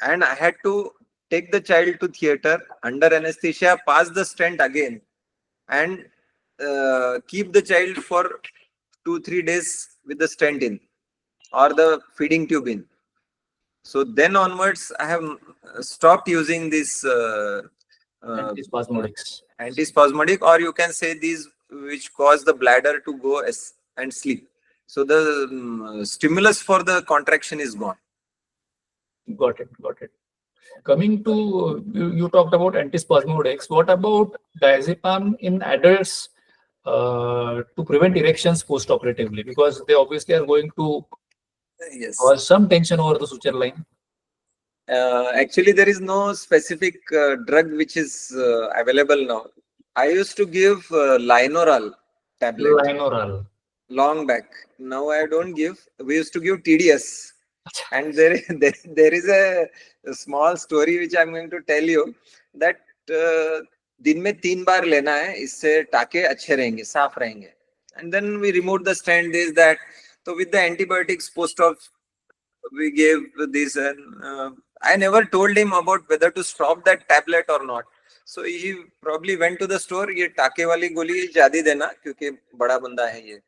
and I had to take the child to theater under anesthesia, pass the stent again, and keep the child for 2-3 days with the stent in or the feeding tube in. So then onwards, I have stopped using this antispasmodic, or you can say these which cause the bladder to go and sleep. So the stimulus for the contraction is gone. Got it. Coming to, you talked about antispasmodics. What about diazepam in adults to prevent erections post-operatively? Because they obviously are going to cause some tension over the suture line. Actually, there is no specific drug which is available now. I used to give Linoral tablet. Linoral. Long back. Now I don't give. We used to give TDS. And there is a small story which I'm going to tell you, that दिन में 3 बार लेना है, इससे टाके अच्छे रहेंगे, साफ रहेंगे. And then we removed the stent, this, that. So with the antibiotics post-op, we gave this, and I never told him about whether to stop that tablet or not. So he probably went to the store, ये टाके वाली गोली ज्यादा देना, क्योंकि बड़ा बंदा है ये.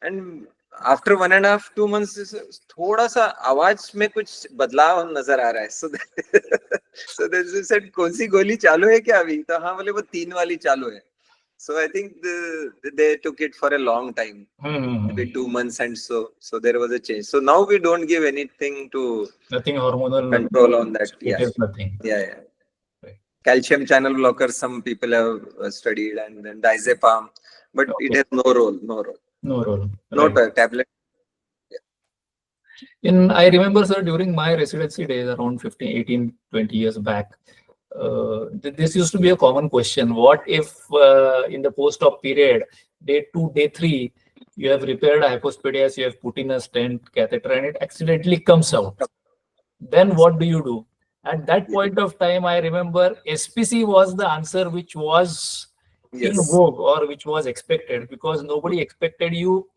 And after 1.5-2 months, थोड़ा सा आवाज में कुछ बदलाव नजर आ रहा है. So they said, कौन सी गोली चालू है क्या अभी? तो हाँ बोले वो 3 वाली चालू है. So I think they took it for a long time, maybe 2 months, and so there was a change. So now we don't give anything to nothing hormonal control on that. It is nothing. Yeah. Right. Calcium channel blockers, some people have studied, and then diazepam, but it has no role. No tablet. I remember, sir, during my residency days around 15, 18, 20 years back, This used to be a common question. What if in the post-op period, day 2, day 3, you have repaired a hypospadias, you have put in a stent catheter, and it accidentally comes out? Then what do you do? At that point of time, I remember SPC was the answer which was in Yes. vogue or which was expected, because nobody expected you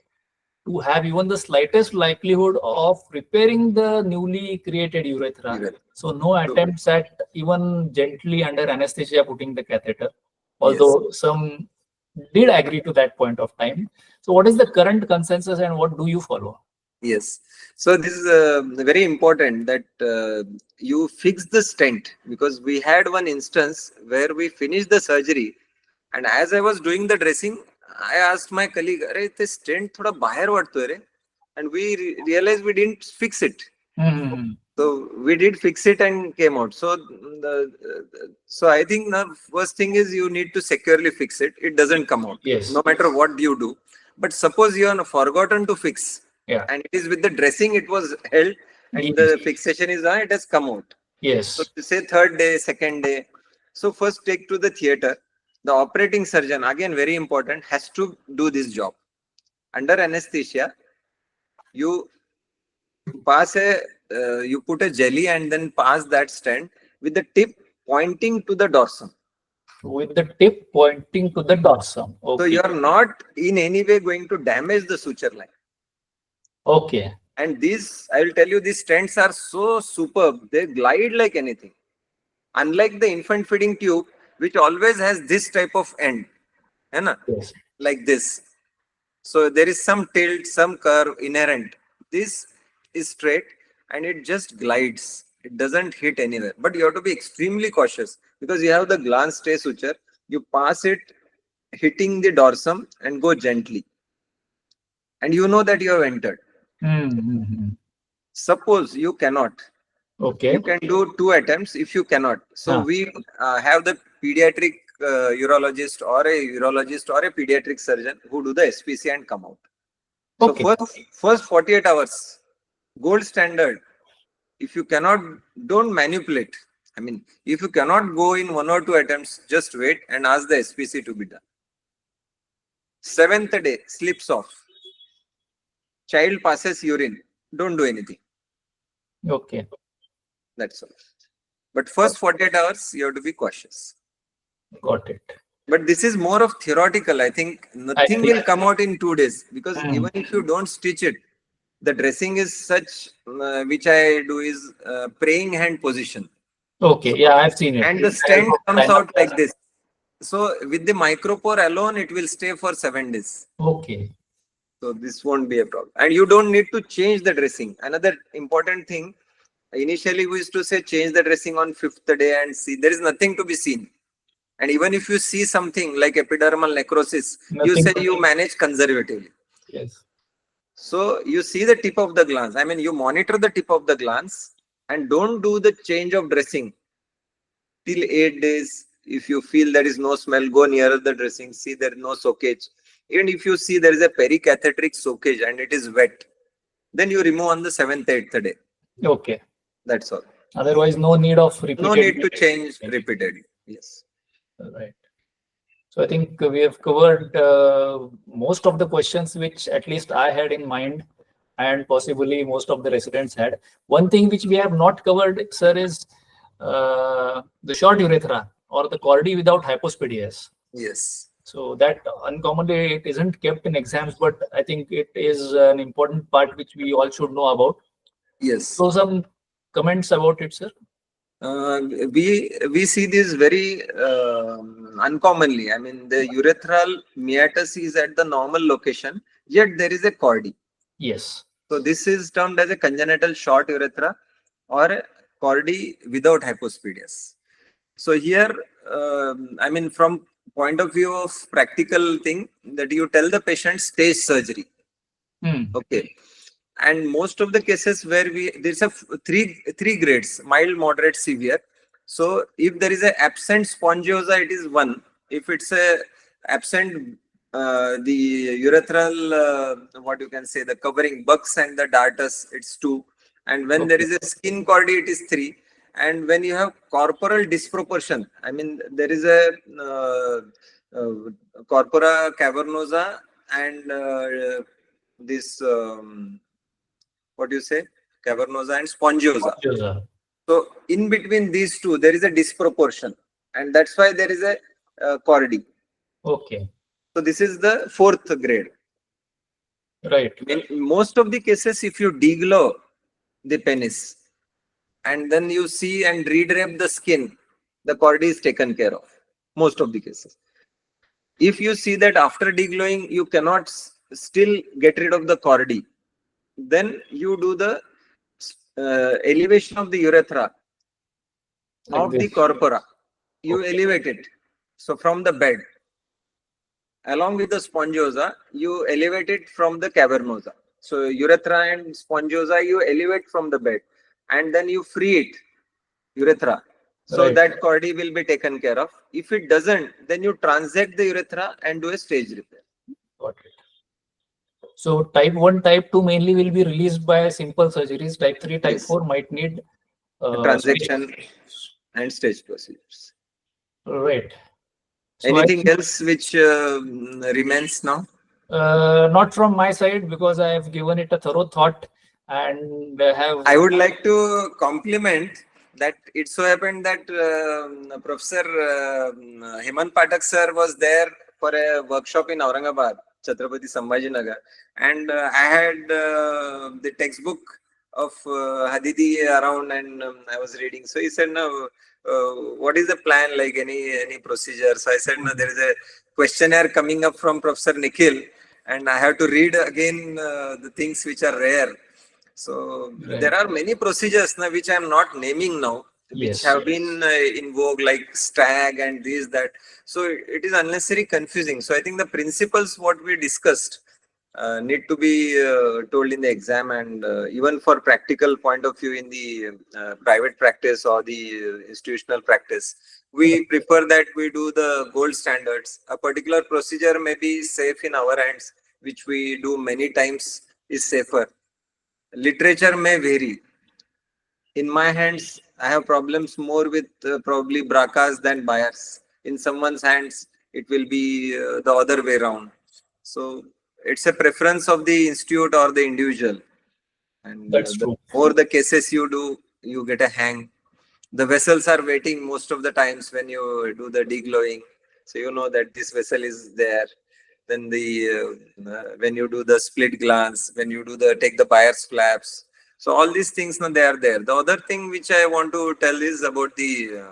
to have even the slightest likelihood of repairing the newly created urethra. Urethra. So no attempts at even gently under anesthesia putting the catheter, Yes. although some did agree to that point of time. So what is the current consensus and what do you follow? Yes. So this is very important that you fix the stent, because we had one instance where we finished the surgery, and as I was doing the dressing, I asked my colleague, "Arey, this stent thoda bahar vaadtoy re," and we realized we didn't fix it. Mm-hmm. So we did fix it and came out. So so I think the first thing is you need to securely fix it. It doesn't come out, Yes. no matter what you do. But suppose you are forgotten to fix, Yeah. and it is with the dressing it was held, and Yes. the fixation is on, it has come out. Yes. So say third day, second day. So first take to the theater. The operating surgeon, again very important, has to do this job. Under anesthesia, you pass you put a jelly and then pass that stent with the tip pointing to the dorsum. With the tip pointing to the dorsum. Okay. So you are not in any way going to damage the suture line. Okay. And these, I will tell you, these stents are so superb. They glide like anything. Unlike the infant feeding tube, which always has this type of end, Yes. like this. So there is some tilt, some curve inherent. This is straight and it just glides. It doesn't hit anywhere. But you have to be extremely cautious, because you have the glans stay suture. You pass it hitting the dorsum and go gently. And you know that you have entered. Mm-hmm. Suppose you cannot. Okay. You can do 2 attempts if you cannot. So we have the pediatric urologist or a urologist or a pediatric surgeon who do the SPC and come out. So Okay. first 48 hours, gold standard. If you cannot, don't manipulate. I mean, if you cannot go in 1 or 2 attempts, just wait and ask the SPC to be done. 7th day, slips off. Child passes urine. Don't do anything. Okay. That's all. But first 48 hours, you have to be cautious. Got it. But this is more of theoretical. I think nothing will come out in 2 days, because even if you don't stitch it, the dressing is such, which I do is praying hand position. Okay. So, yeah, I've seen it. And the stent comes out like this. So with the micropore alone, it will stay for 7 days. Okay. So this won't be a problem. And you don't need to change the dressing. Another important thing, initially we used to say change the dressing on 5th day and see. There is nothing to be seen. And even if you see something like epidermal necrosis, you say you manage conservatively. Yes. So you see the tip of the glans. I mean, you monitor the tip of the glans and don't do the change of dressing till 8 days. If you feel there is no smell, go nearer the dressing. See there is no soakage. Even if you see there is a pericatheteric soakage and it is wet, then you remove on the 7th, 8th day. Okay. That's all. Otherwise, no need of repeated. No need to change repeatedly. Yes. Right. So I think we have covered most of the questions which at least I had in mind, and possibly most of the residents had. One thing which we have not covered, sir, is the short urethra or the chordee without hypospadias. Yes. So that uncommonly it isn't kept in exams, but I think it is an important part which we all should know about. Yes. So some comments about it, sir. We see this very uncommonly. I mean, the urethral meatus is at the normal location, yet there is a chordee. Yes. So this is termed as a congenital short urethra or a chordee without hypospadias. So here, I mean, from point of view of practical thing, that you tell the patient stage surgery. Okay. And most of the cases where there's a three grades: mild, moderate, severe. So if there is a absent spongiosa, it is 1. If it's a absent the urethral, what you can say, the covering bucks and the dartus, it's 2. And when there is a skin chordee, it is 3. And when you have corporal disproportion, I mean, there is a corpora cavernosa and this, what do you say, cavernosa and spongiosa. So in between these two, there is a disproportion, and that's why there is a chordee. Okay. So this is the fourth grade. Right. In most of the cases, if you deglow the penis and then you see and redrape the skin, the chordee is taken care of. Most of the cases. If you see that after deglowing you cannot still get rid of the chordee, then you do the elevation of the urethra of the corpora. You elevate it. So from the bed, along with the spongiosa, you elevate it from the cavernosa. So urethra and spongiosa, you elevate from the bed, and then you free it, urethra. So that chordee will be taken care of. If it doesn't, then you transect the urethra and do a stage repair. Got it. So type 1, type 2 mainly will be released by simple surgeries. Type 3, type 4 might need transaction and stage procedures. Right. So anything else which remains now? Not from my side, because I have given it a thorough thought and I would like to compliment that it so happened that Professor Hemant Pathak sir was there for a workshop in Aurangabad, Chhatrapati Sambhajinagar, and I had the textbook of Hadidi around, and I was reading. So he said, "No, what is the plan? Like any procedure?" So I said, "No, there is a questionnaire coming up from Professor Nikhil, and I have to read again the things which are rare." So there are many procedures now which I am not naming now, which have been in vogue, like stag and this, that. So it is unnecessary confusing. So I think the principles what we discussed need to be told in the exam, and even for practical point of view in the private practice or the institutional practice, we prefer that we do the gold standards. A particular procedure may be safe in our hands, which we do many times is safer. Literature may vary. In my hands, I have problems more with probably Brackas than Byars. In someone's hands, it will be the other way around. So it's a preference of the institute or the individual. And the more the cases you do, you get a hang. The vessels are waiting most of the times when you do the deglowing. So you know that this vessel is there. Then the when you do the split glans, when you do the take the Byars flaps, so all these things now they are there. The other thing which I want to tell is about the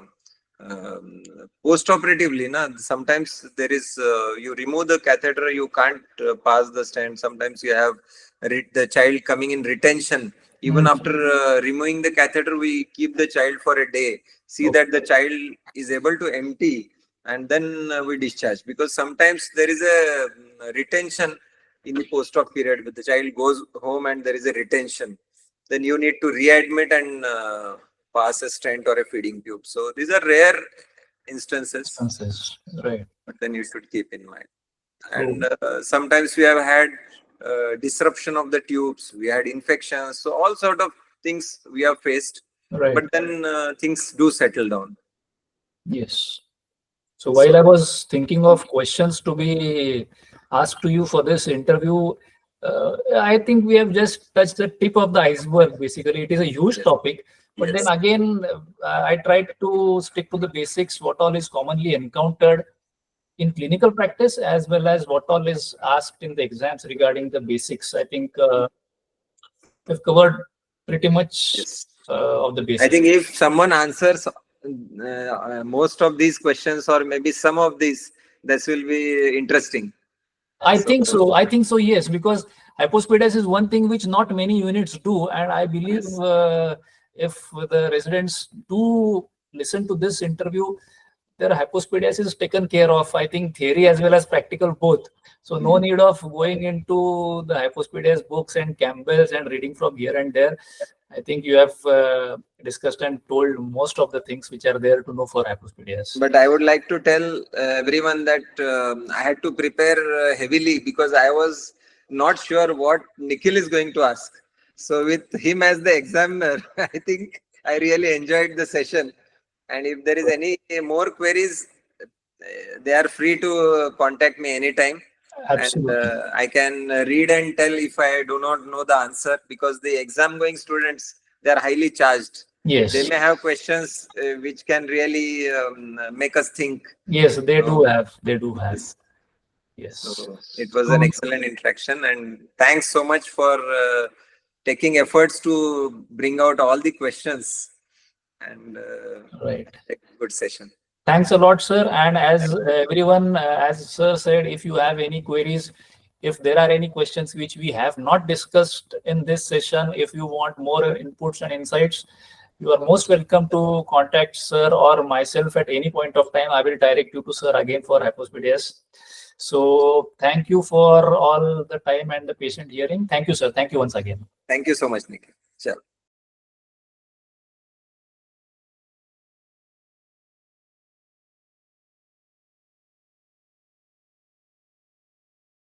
post-operatively. Sometimes there is you remove the catheter, you can't pass the stent. Sometimes you have the child coming in retention. Even after removing the catheter, we keep the child for a day. See that the child is able to empty, and then we discharge, because sometimes there is a retention in the post-op period. But the child goes home and there is a retention, then you need to readmit and pass a stent or a feeding tube. So these are rare instances, right? But then you should keep in mind. And sometimes we have had disruption of the tubes, we had infections, so all sort of things we have faced. But then things do settle down. Yes. So while I was thinking of questions to be asked to you for this interview, I think we have just touched the tip of the iceberg. Basically, it is a huge topic. But then again, I tried to stick to the basics, what all is commonly encountered in clinical practice, as well as what all is asked in the exams regarding the basics. I think we've covered pretty much of the basics. I think if someone answers most of these questions, or maybe some of these, this will be interesting. I think so. I think so, yes, because hypospadias is one thing which not many units do, and I believe if the residents do listen to this interview, their hypospadias is taken care of. I think theory as well as practical both. So no need of going into the hypospadias books and Campbell's and reading from here and there. I think you have discussed and told most of the things which are there to know for hypospadias. But I would like to tell everyone that I had to prepare heavily, because I was not sure what Nikhil is going to ask. So with him as the examiner, I think I really enjoyed the session. And if there is any more queries, they are free to contact me anytime. Absolutely. And I can read and tell if I do not know the answer, because the exam going students, they are highly charged. Yes. They may have questions which can really make us think. Yes, they do have. They do have. Yes. So it was an excellent interaction, and thanks so much for taking efforts to bring out all the questions, and right. a good session. Thanks a lot, sir. And as everyone, as sir said, if you have any queries, if there are any questions which we have not discussed in this session, if you want more inputs and insights, you are most welcome to contact sir or myself at any point of time. I will direct you to sir again for Hypospadias. So thank you for all the time and the patient hearing. Thank you, sir. Thank you once again. Thank you so much, Nikhil. Sure.